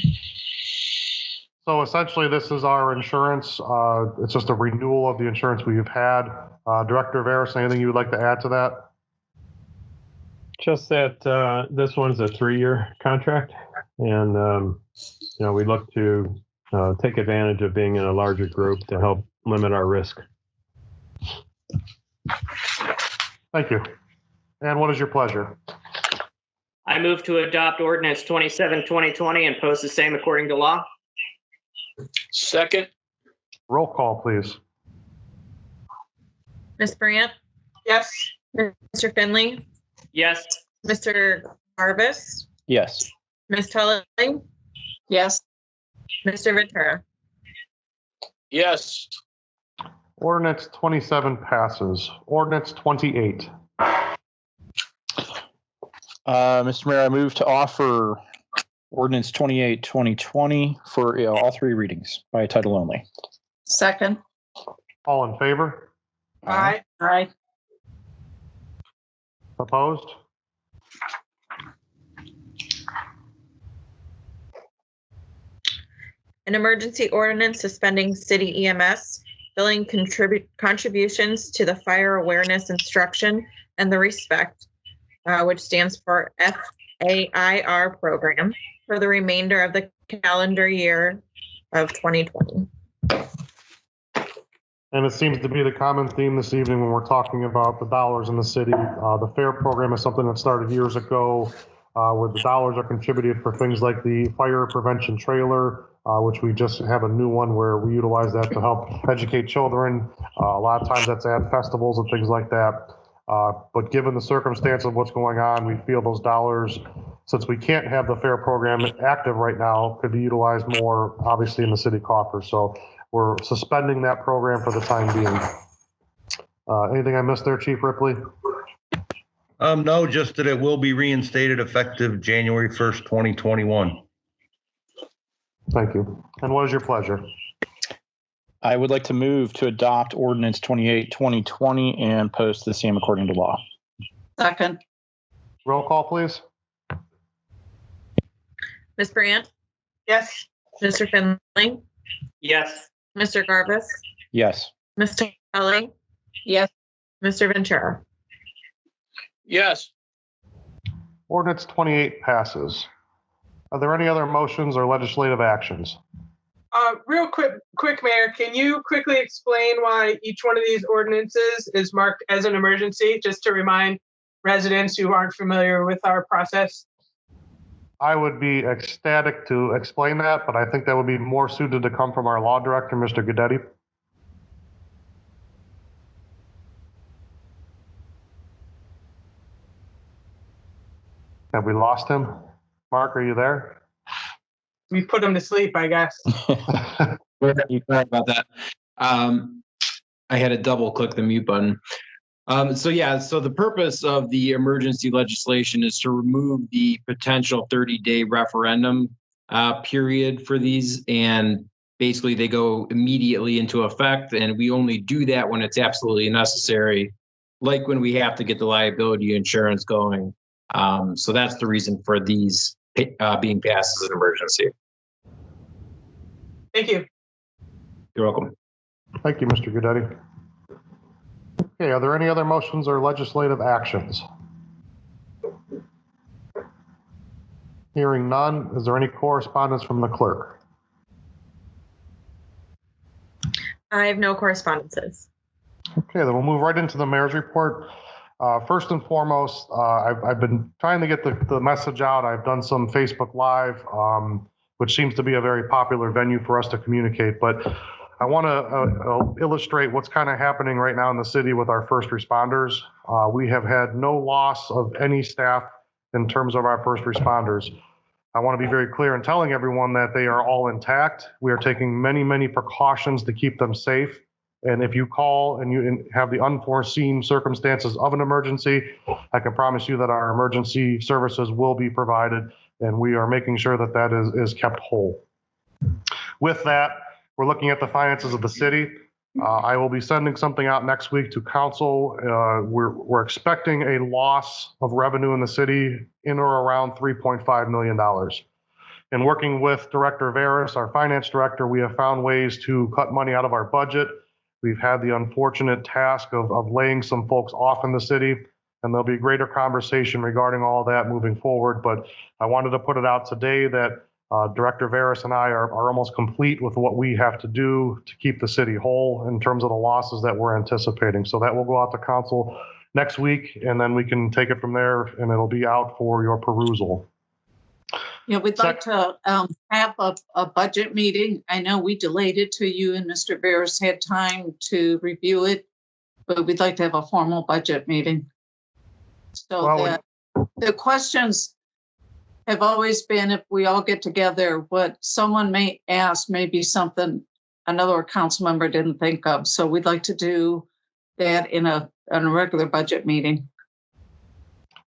So essentially, this is our insurance. It's just a renewal of the insurance we've had. Director Eros, anything you would like to add to that? Just that this one's a 3-year contract, and we look to take advantage of being in a larger group to help limit our risk. Thank you. And what is your pleasure? I move to adopt ordinance 27, 2020 and post the same according to law. Second. Roll call, please. Ms. Brandt? Yes. Mr. Finley? Yes. Mr. Garvis? Yes. Ms. Tully? Yes. Mr. Ventura? Yes. Ordinance 27 passes. Ordinance 28. Mr. Mayor, I move to offer ordinance 28, 2020 for all three readings by title only. Second. All in favor? Aye. Aye. Opposed? An emergency ordinance suspending city EMS billing contributions to the Fire Awareness Instruction and the Respect, which stands for FAIR program, for the remainder of the calendar year of 2020. And it seems to be the common theme this evening when we're talking about the dollars in the city. The FAIR program is something that started years ago, where the dollars are contributed for things like the fire prevention trailer, which we just have a new one where we utilize that to help educate children. A lot of times that's at festivals and things like that. But given the circumstance of what's going on, we feel those dollars, since we can't have the FAIR program active right now, could be utilized more, obviously, in the city coffers. So we're suspending that program for the time being. Anything I missed there, Chief Ripley? No, just that it will be reinstated effective January 1st, 2021. Thank you. And what is your pleasure? I would like to move to adopt ordinance 28, 2020 and post the same according to law. Second. Roll call, please. Ms. Brandt? Yes. Mr. Finley? Yes. Mr. Garvis? Yes. Ms. Tully? Yes. Mr. Ventura? Yes. Ordinance 28 passes. Are there any other motions or legislative actions? Real quick, Mayor, can you quickly explain why each one of these ordinances is marked as an emergency, just to remind residents who aren't familiar with our process? I would be ecstatic to explain that, but I think that would be more suited to come from our law director, Mr. Guidetti. Have we lost him? Mark, are you there? We put him to sleep, I guess. Sorry about that. I had to double click the mute button. So the purpose of the emergency legislation is to remove the potential 30-day referendum period for these, and basically they go immediately into effect, and we only do that when it's absolutely necessary, like when we have to get the liability insurance going. So that's the reason for these being passed as an emergency. Thank you. You're welcome. Thank you, Mr. Guidetti. Okay, are there any other motions or legislative actions? Hearing none, is there any correspondence from the clerk? I have no correspondences. Okay, then we'll move right into the mayor's report. First and foremost, I've been trying to get the message out. I've done some Facebook Live, which seems to be a very popular venue for us to communicate. But I want to illustrate what's kind of happening right now in the city with our first responders. We have had no loss of any staff in terms of our first responders. I want to be very clear in telling everyone that they are all intact. We are taking many, many precautions to keep them safe. And if you call and you have the unforeseen circumstances of an emergency, I can promise you that our emergency services will be provided, and we are making sure that that is kept whole. With that, we're looking at the finances of the city. I will be sending something out next week to council. We're expecting a loss of revenue in the city in or around $3.5 million. And working with Director Eros, our finance director, we have found ways to cut money out of our budget. We've had the unfortunate task of laying some folks off in the city, and there'll be greater conversation regarding all that moving forward. But I wanted to put it out today that Director Eros and I are almost complete with what we have to do to keep the city whole in terms of the losses that we're anticipating. So that will go out to council next week, and then we can take it from there, and it'll be out for your perusal. Yeah, we'd like to have a budget meeting. I know we delayed it to you and Mr. Bears had time to review it, but we'd like to have a formal budget meeting. So that the questions have always been, if we all get together, what someone may ask may be something another council member didn't think of. So we'd like to do that in a regular budget meeting.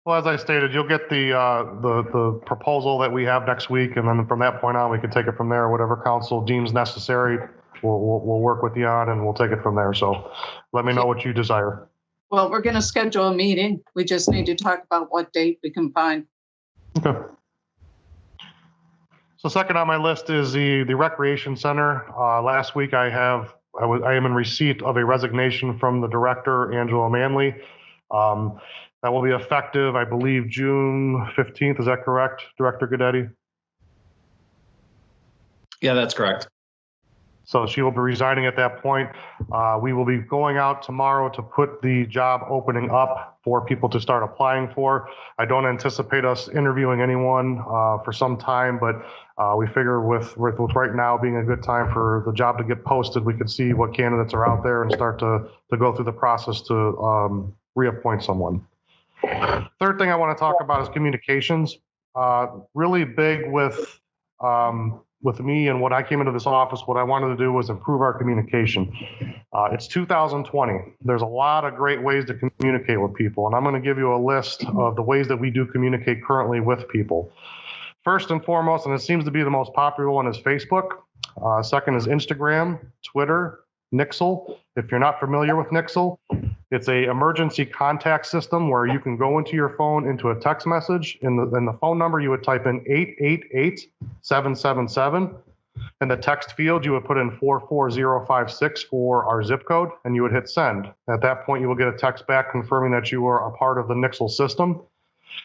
Well, as I stated, you'll get the proposal that we have next week, and then from that point on, we can take it from there. Whatever council deems necessary, we'll work with you on, and we'll take it from there. So let me know what you desire. Well, we're going to schedule a meeting. We just need to talk about what date we can find. Okay. So second on my list is the recreation center. Last week I am in receipt of a resignation from the director, Angela Manley. That will be effective, I believe, June 15th. Is that correct, Director Guadetti? Yeah, that's correct. So she will be resigning at that point. We will be going out tomorrow to put the job opening up for people to start applying for. I don't anticipate us interviewing anyone for some time, but we figure with right now being a good time for the job to get posted, we can see what candidates are out there and start to go through the process to reappoint someone. Third thing I want to talk about is communications. Really big with me and when I came into this office, what I wanted to do was improve our communication. It's 2020. There's a lot of great ways to communicate with people, and I'm going to give you a list of the ways that we do communicate currently with people. First and foremost, and it seems to be the most popular one, is Facebook. Second is Instagram, Twitter, Nixle. If you're not familiar with Nixle, it's a emergency contact system where you can go into your phone into a text message. In the phone number, you would type in 888-777. In the text field, you would put in 44056 for our zip code, and you would hit send. At that point, you will get a text back confirming that you are a part of the Nixle system.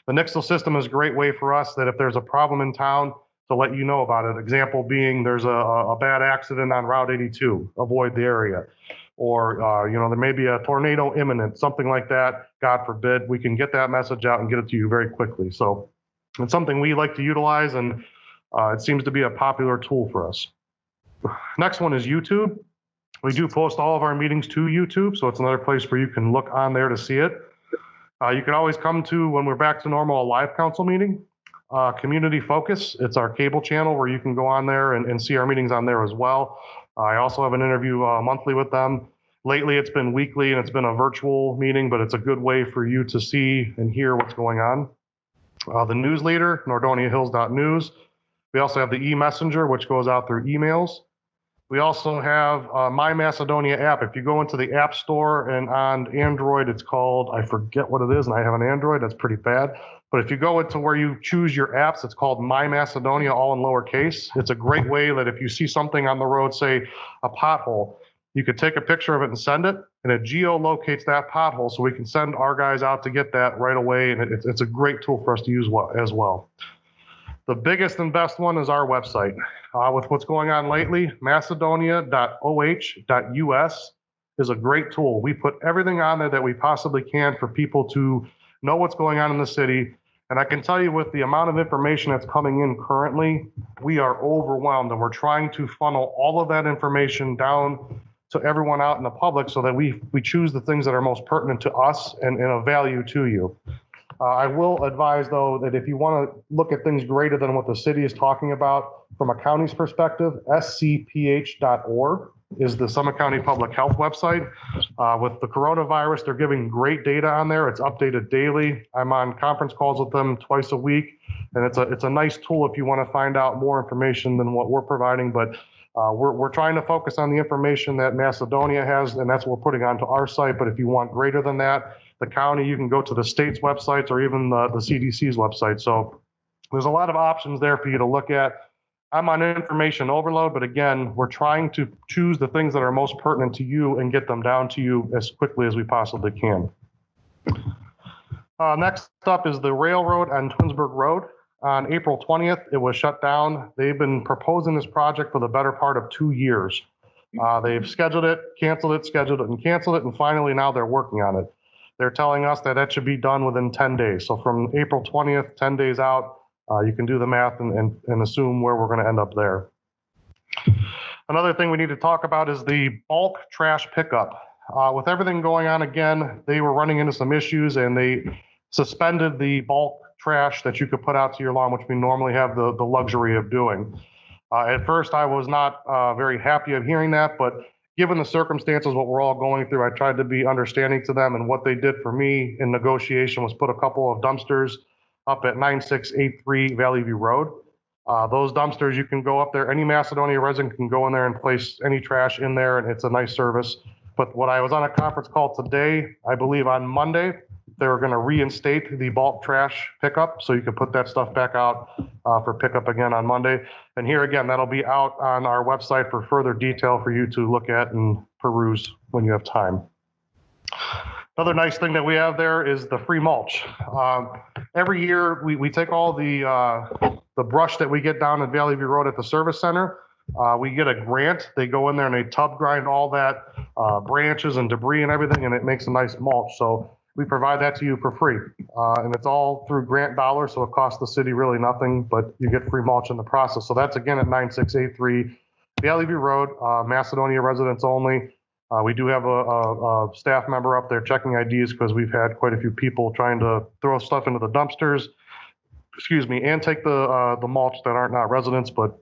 The Nixle system is a great way for us that if there's a problem in town, to let you know about it. Example being, there's a bad accident on Route 82, avoid the area. Or, there may be a tornado imminent, something like that, God forbid, we can get that message out and get it to you very quickly. So it's something we like to utilize, and it seems to be a popular tool for us. Next one is YouTube. We do post all of our meetings to YouTube, so it's another place where you can look on there to see it. You can always come to, when we're back to normal, a live council meeting. Community Focus, it's our cable channel where you can go on there and see our meetings on there as well. I also have an interview monthly with them. Lately, it's been weekly and it's been a virtual meeting, but it's a good way for you to see and hear what's going on. The newsletter, NordoniaHills.news. We also have the e-messenger, which goes out through emails. We also have My Macedonia app. If you go into the App Store and on Android, it's called, I forget what it is, and I have an Android, that's pretty bad. But if you go into where you choose your apps, it's called My Macedonia, all in lowercase. It's a great way that if you see something on the road, say a pothole, you could take a picture of it and send it, and it geolocates that pothole so we can send our guys out to get that right away, and it's a great tool for us to use as well. The biggest and best one is our website. With what's going on lately, macedonia.oh.us is a great tool. We put everything on there that we possibly can for people to know what's going on in the city And I can tell you with the amount of information that's coming in currently, we are overwhelmed, and we're trying to funnel all of that information down to everyone out in the public so that we choose the things that are most pertinent to us and of value to you. I will advise, though, that if you want to look at things greater than what the city is talking about from a county's perspective, scph.org is the Summit County Public Health website. With the coronavirus, they're giving great data on there. It's updated daily. I'm on conference calls with them twice a week, and it's a nice tool if you want to find out more information than what we're providing. But we're trying to focus on the information that Macedonia has, and that's what we're putting onto our site. But if you want greater than that, the county, you can go to the state's websites or even the CDC's website. So there's a lot of options there for you to look at. I'm on information overload, but again, we're trying to choose the things that are most pertinent to you and get them down to you as quickly as we possibly can. Next up is the railroad on Twinsburg Road. On April 20th, it was shut down. They've been proposing this project for the better part of 2 years. They've scheduled it, scheduled it, and canceled it, and finally now they're working on it. They're telling us that should be done within 10 days. So from April 20th, 10 days out, you can do the math and assume where we're going to end up there. Another thing we need to talk about is the bulk trash pickup. With everything going on again, they were running into some issues and they suspended the bulk trash that you could put out to your lawn, which we normally have the luxury of doing. At first, I was not very happy of hearing that, but given the circumstances, what we're all going through, I tried to be understanding to them, and what they did for me in negotiation was put a couple of dumpsters up at 9683 Valley View Road. Those dumpsters, you can go up there, any Macedonia resident can go in there and place any trash in there, and it's a nice service. But when I was on a conference call today, I believe on Monday, they were going to reinstate the bulk trash pickup, so you can put that stuff back out for pickup again on Monday. And here again, that'll be out on our website for further detail for you to look at and peruse when you have time. Another nice thing that we have there is the free mulch. Every year, we take all the brush that we get down at Valley View Road at the service center. We get a grant. They go in there and they tub grind all that branches and debris and everything, and it makes a nice mulch. So we provide that to you for free. And it's all through grant dollars, so it costs the city really nothing, but you get free mulch in the process. So that's again at 9683 Valley View Road, Macedonia residents only. We do have a staff member up there checking IDs because we've had quite a few people trying to throw stuff into the dumpsters, and take the mulch that aren't not residents, but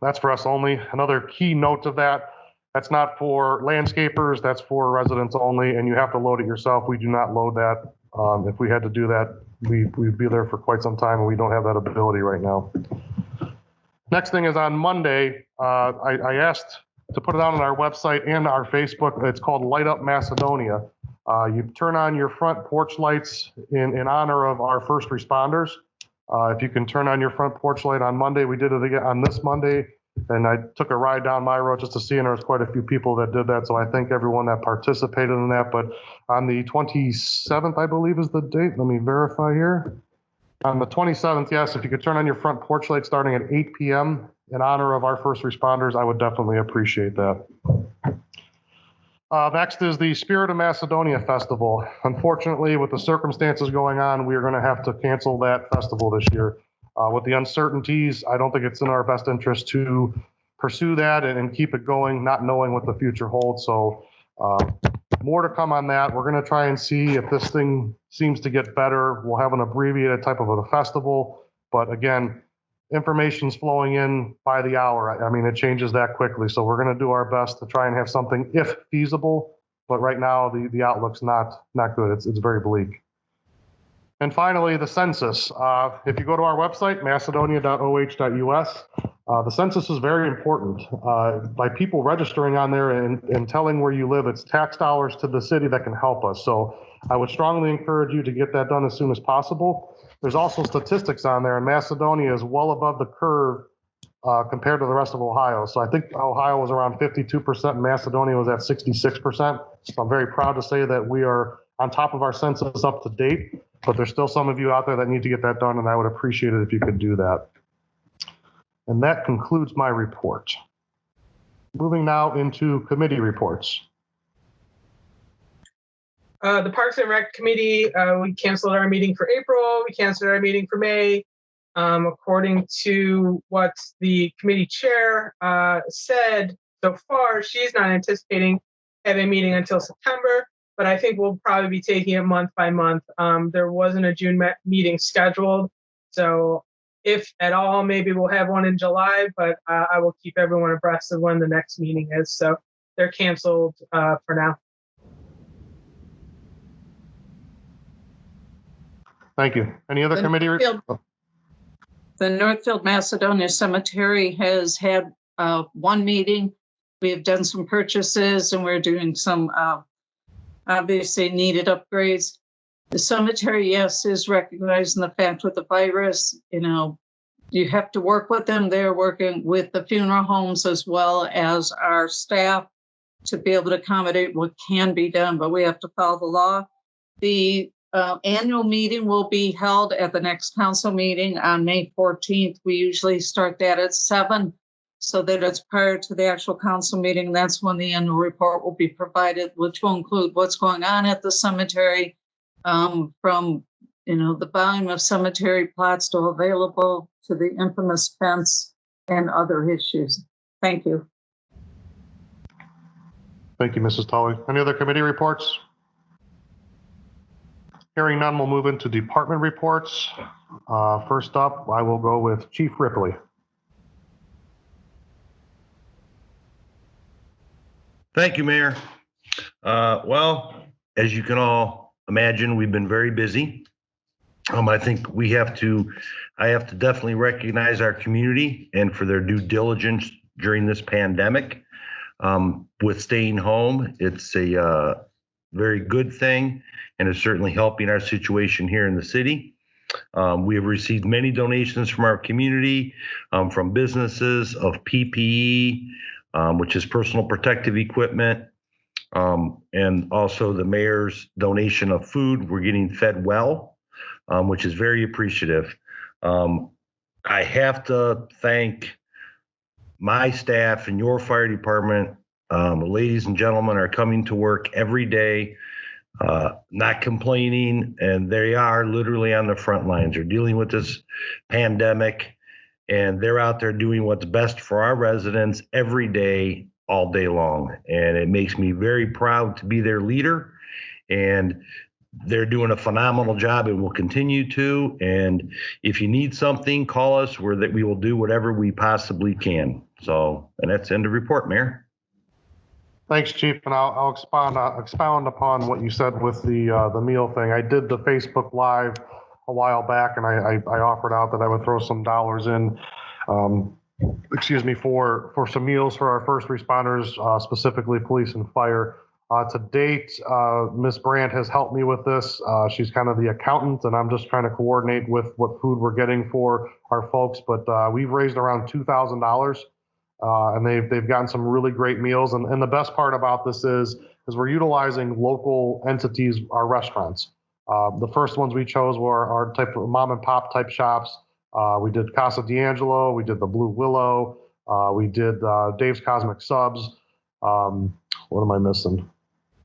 that's for us only. Another key note of that's not for landscapers, that's for residents only, and you have to load it yourself. We do not load that. If we had to do that, we'd be there for quite some time, and we don't have that ability right now. Next thing is on Monday, I asked to put it out on our website and our Facebook. It's called Light Up Macedonia. You turn on your front porch lights in honor of our first responders. If you can turn on your front porch light on Monday, we did it again on this Monday, and I took a ride down my road just to see, and there was quite a few people that did that. So I thank everyone that participated in that. But on the 27th, I believe is the date. Let me verify here. On the 27th, yes, if you could turn on your front porch light starting at 8 p.m. in honor of our first responders, I would definitely appreciate that. Next is the Spirit of Macedonia Festival. Unfortunately, with the circumstances going on, we are going to have to cancel that festival this year. With the uncertainties, I don't think it's in our best interest to pursue that and keep it going, not knowing what the future holds. So more to come on that. We're going to try and see if this thing seems to get better. We'll have an abbreviated type of a festival. But again, information's flowing in by the hour. I mean, it changes that quickly. So we're going to do our best to try and have something if feasible. But right now, the outlook's not good. It's very bleak. And finally, the census. If you go to our website, macedonia.oh.us, the census is very important. By people registering on there and telling where you live, it's tax dollars to the city that can help us. So I would strongly encourage you to get that done as soon as possible. There's also statistics on there, and Macedonia is well above the curve compared to the rest of Ohio. So I think Ohio was around 52%, and Macedonia was at 66%. So I'm very proud to say that we are on top of our census up to date, but there's still some of you out there that need to get that done, and I would appreciate it if you could do that. And that concludes my report. Moving now into committee reports. the Parks and Rec Committee, we canceled our meeting for April. We canceled our meeting for May. According to what the committee chair said so far, she's not anticipating having a meeting until September, but I think we'll probably be taking it month by month. There wasn't a June meeting scheduled, so if at all, maybe we'll have one in July, but I will keep everyone abreast of when the next meeting is. So they're canceled for now. Thank you. Any other committee? The Northfield Macedonia Cemetery has had one meeting. We have done some purchases and we're doing some obviously needed upgrades. The cemetery, yes, is recognizing the fact with the virus, you have to work with them. They're working with the funeral homes as well as our staff to be able to accommodate what can be done, but we have to follow the law. The annual meeting will be held at the next council meeting on May 14th. We usually start that at 7 so that it's prior to the actual council meeting. That's when the annual report will be provided, which will include what's going on at the cemetery, from the volume of cemetery plots still available to the infamous fence and other issues. Thank you. Thank you, Mrs. Tully. Any other committee reports? Hearing none, we'll move into department reports. First up, I will go with Chief Ripley. Thank you, Mayor. Well, as you can all imagine, we've been very busy. I think I have to definitely recognize our community and for their due diligence during this pandemic. With staying home, it's a very good thing, and it's certainly helping our situation here in the city. We have received many donations from our community, from businesses of PPE, which is personal protective equipment, and also the mayor's donation of food. We're getting fed well, which is very appreciative. I have to thank my staff and your fire department. Ladies and gentlemen are coming to work every day, not complaining, and they are literally on the front lines. They're dealing with this pandemic, and they're out there doing what's best for our residents every day, all day long. And it makes me very proud to be their leader, and they're doing a phenomenal job and will continue to. And if you need something, call us. We will do whatever we possibly can. So, and that's the end of report, Mayor. Thanks, Chief, and I'll expound upon what you said with the meal thing. I did the Facebook Live a while back, and I offered out that I would throw some dollars in, for some meals for our first responders, specifically police and fire. To date, Ms. Brandt has helped me with this. She's kind of the accountant, and I'm just trying to coordinate with what food we're getting for our folks. But we've raised around $2,000. And they've gotten some really great meals. And the best part about this is we're utilizing local entities, our restaurants. The first ones we chose were our type of mom and pop type shops. We did Casa D'Angelo, we did the Blue Willow, we did Dave's Cosmic Subs. What am I missing?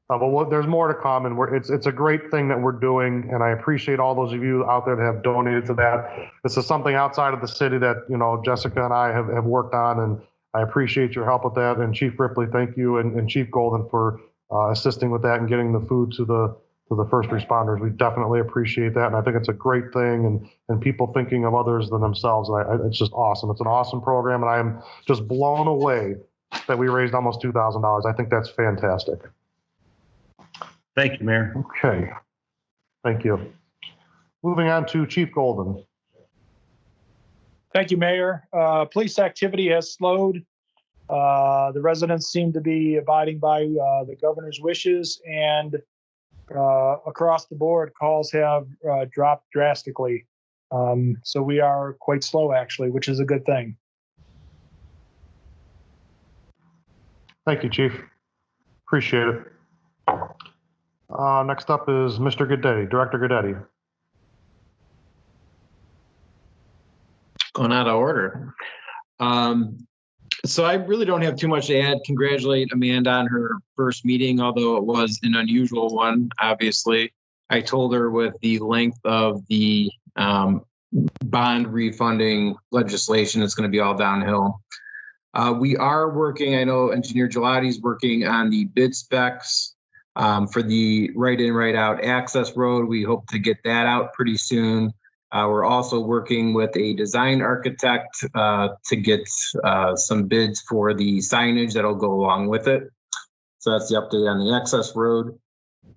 But there's more to come, and it's a great thing that we're doing, and I appreciate all those of you out there that have donated to that. This is something outside of the city that Jessica and I have worked on, and I appreciate your help with that. And Chief Ripley, thank you, and Chief Golden for assisting with that and getting the food to the first responders. We definitely appreciate that, and I think it's a great thing, and people thinking of others than themselves. It's just awesome. It's an awesome program, and I am just blown away that we raised almost $2,000. I think that's fantastic. Thank you, Mayor. Okay, thank you. Moving on to Chief Golden. Thank you, Mayor. Police activity has slowed. The residents seem to be abiding by the governor's wishes, and across the board, calls have dropped drastically. So we are quite slow, actually, which is a good thing. Thank you, Chief. Appreciate it. Next up is Mr. Guidetti, Director Guidetti. Going out of order. So I really don't have too much to add. Congratulate Amanda on her first meeting, although it was an unusual one, obviously. I told her with the length of the bond refunding legislation, it's going to be all downhill. We are working, I know Engineer Gelati's working on the bid specs for the right-in, right-out access road. We hope to get that out pretty soon. We're also working with a design architect to get some bids for the signage that'll go along with it. So that's the update on the access road.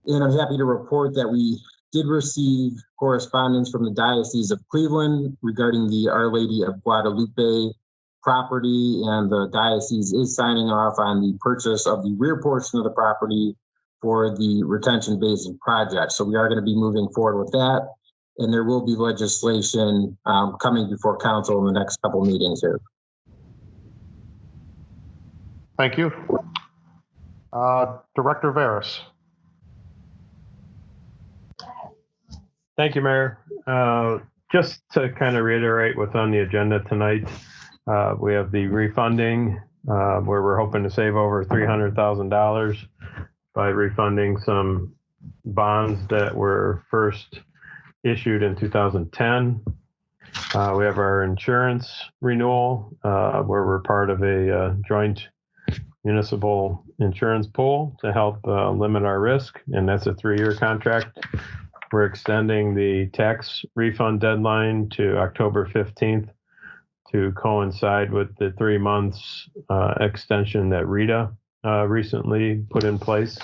And I'm happy to report that we did receive correspondence from the Diocese of Cleveland regarding the Our Lady of Guadalupe property, and the Diocese is signing off on the purchase of the rear portion of the property for the retention basin project. So we are going to be moving forward with that, and there will be legislation coming before council in the next couple meetings here. Thank you. Director Veras. Thank you, Mayor. Just to kind of reiterate what's on the agenda tonight, we have the refunding where we're hoping to save over $300,000 by refunding some bonds that were first issued in 2010. We have our insurance renewal where we're part of a joint municipal insurance pool to help limit our risk, and that's a 3-year contract. We're extending the tax refund deadline to October 15th to coincide with the 3 months extension that Rita recently put in place.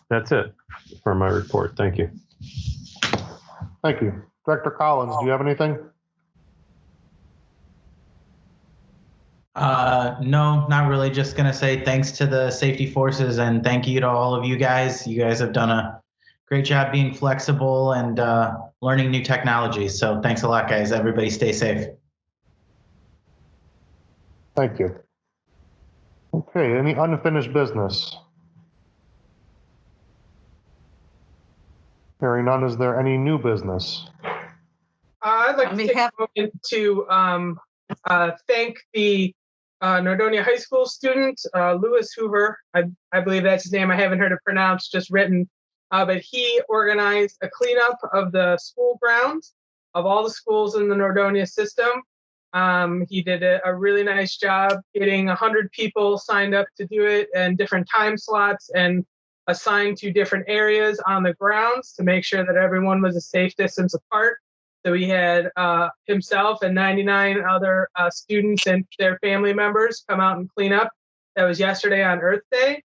That's it for my report. Thank you. Thank you. Director Collins, do you have anything? No, not really. Just going to say thanks to the safety forces and thank you to all of you guys. You guys have done a great job being flexible and learning new technologies. So thanks a lot, guys. Everybody stay safe. Thank you. Okay, any unfinished business? Hearing none, is there any new business? I'd like to take a moment to thank the Nordonia High School student, Lewis Hoover. I believe that's his name. I haven't heard it pronounced, just written. But he organized a cleanup of the school grounds of all the schools in the Nordonia system. He did a really nice job getting 100 people signed up to do it in different time slots and assigned to different areas on the grounds to make sure that everyone was a safe distance apart. So we had himself and 99 other students and their family members come out and clean up. That was yesterday on Earth Day.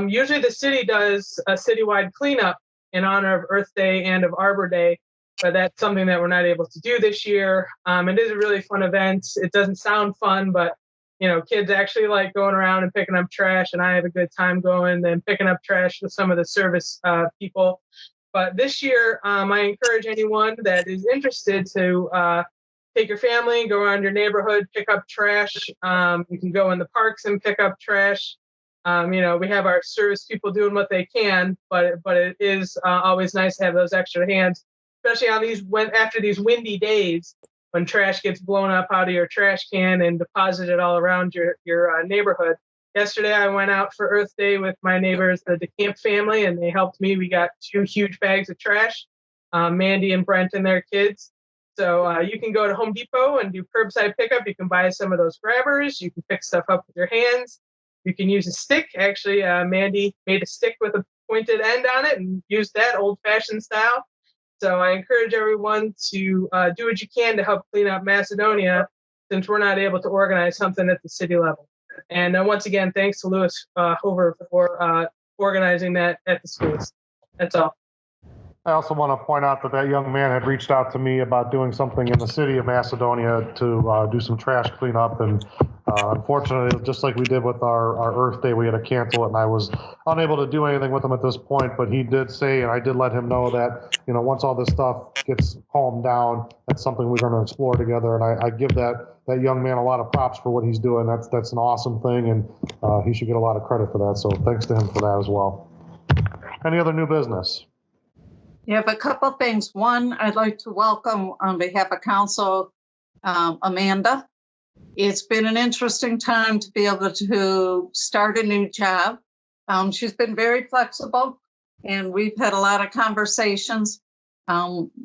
Usually the city does a citywide cleanup in honor of Earth Day and of Arbor Day, but that's something that we're not able to do this year. It is a really fun event. It doesn't sound fun, but kids actually like going around and picking up trash, and I have a good time going and picking up trash with some of the service people. But this year, I encourage anyone that is interested to take your family, go around your neighborhood, pick up trash. You can go in the parks and pick up trash. We have our service people doing what they can, but it is always nice to have those extra hands, especially on after these windy days when trash gets blown up out of your trash can and deposited all around your neighborhood. Yesterday, I went out for Earth Day with my neighbors, the DeCamp family, and they helped me. We got 2 huge bags of trash, Mandy and Brent and their kids. So you can go to Home Depot and do curbside pickup. You can buy some of those grabbers. You can pick stuff up with your hands. You can use a stick. Actually, Mandy made a stick with a pointed end on it and used that old-fashioned style. So I encourage everyone to do what you can to help clean up Macedonia, since we're not able to organize something at the city level. And once again, thanks to Lewis Hoover for organizing that at the schools. That's all. I also want to point out that young man had reached out to me about doing something in the city of Macedonia to do some trash cleanup. And unfortunately, just like we did with our Earth Day, we had to cancel it. And I was unable to do anything with him at this point. But he did say, and I did let him know that, once all this stuff gets calmed down, that's something we're going to explore together. And I give that young man a lot of props for what he's doing. That's an awesome thing. And he should get a lot of credit for that. So thanks to him for that as well. Any other new business? You have a couple things. One, I'd like to welcome on behalf of council Amanda. It's been an interesting time to be able to start a new job. She's been very flexible, and we've had a lot of conversations.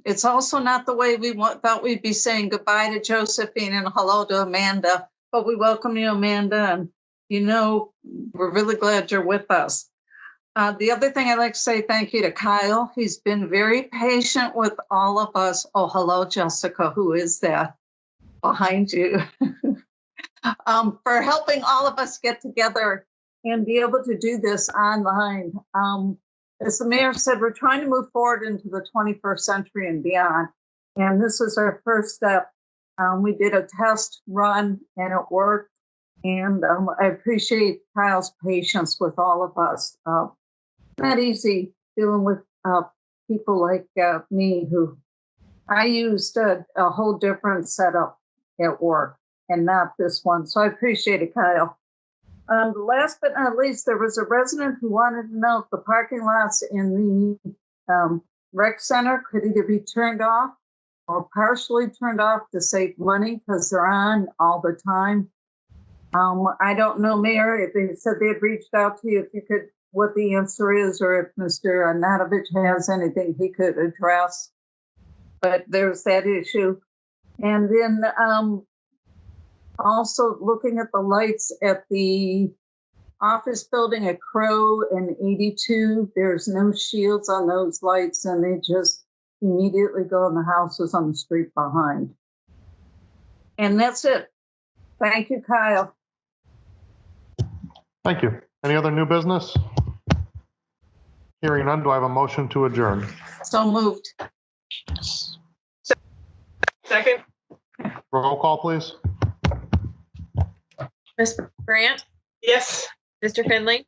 It's also not the way we thought we'd be saying goodbye to Josephine and hello to Amanda, but we welcome you, Amanda, and we're really glad you're with us. The other thing I'd like to say thank you to Kyle. He's been very patient with all of us. Oh, hello, Jessica. Who is that behind you? For helping all of us get together and be able to do this online. As the mayor said, we're trying to move forward into the 21st century and beyond. And this is our first step. We did a test run and it worked. And I appreciate Kyle's patience with all of us. Not easy dealing with people like me who I used a whole different setup at work and not this one. So I appreciate it, Kyle. Last but not least, there was a resident who wanted to know if the parking lots in the rec center could either be turned off or partially turned off to save money because they're on all the time. I don't know, Mayor, if they said they had reached out to you, if you could, what the answer is, or if Mr. Anatovich has anything he could address. But there's that issue. And then also looking at the lights at the office building at Crow and 82, there's no shields on those lights and they just immediately go in the houses on the street behind. And that's it. Thank you, Kyle. Thank you. Any other new business? Hearing none, do I have a motion to adjourn? So moved. Second. Roll call, please. Ms. Brandt, Yes. Mr. Finley,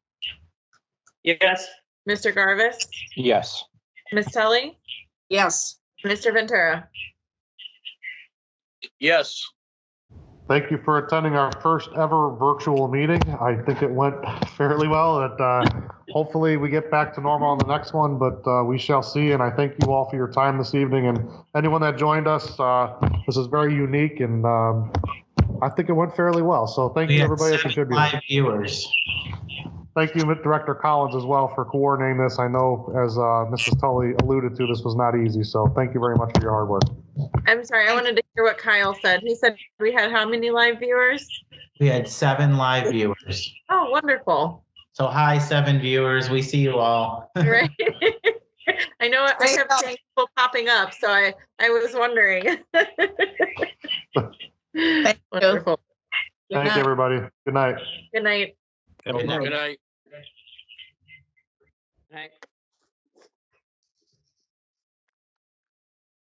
Yes. Mr. Garvis, Yes. Ms. Tully, Yes. Mr. Ventura. Yes. Thank you for attending our first ever virtual meeting. I think it went fairly well. Hopefully we get back to normal on the next one, but we shall see. And I thank you all for your time this evening. And anyone that joined us, this is very unique, and I think it went fairly well. So thank you, everybody that contributed. Live viewers. Thank you, Director Collins, as well, for coordinating this. I know, as Mrs. Tully alluded to, this was not easy. So thank you very much for your hard work. I'm sorry, I wanted to hear what Kyle said. He said we had how many live viewers? We had 7 live viewers. Oh, wonderful. So hi, 7 viewers. We see you all. Right. I know I kept seeing people popping up, so I was wondering. Thank Wonderful. you. Thank you, everybody. Good night. Good night. Good night. Right.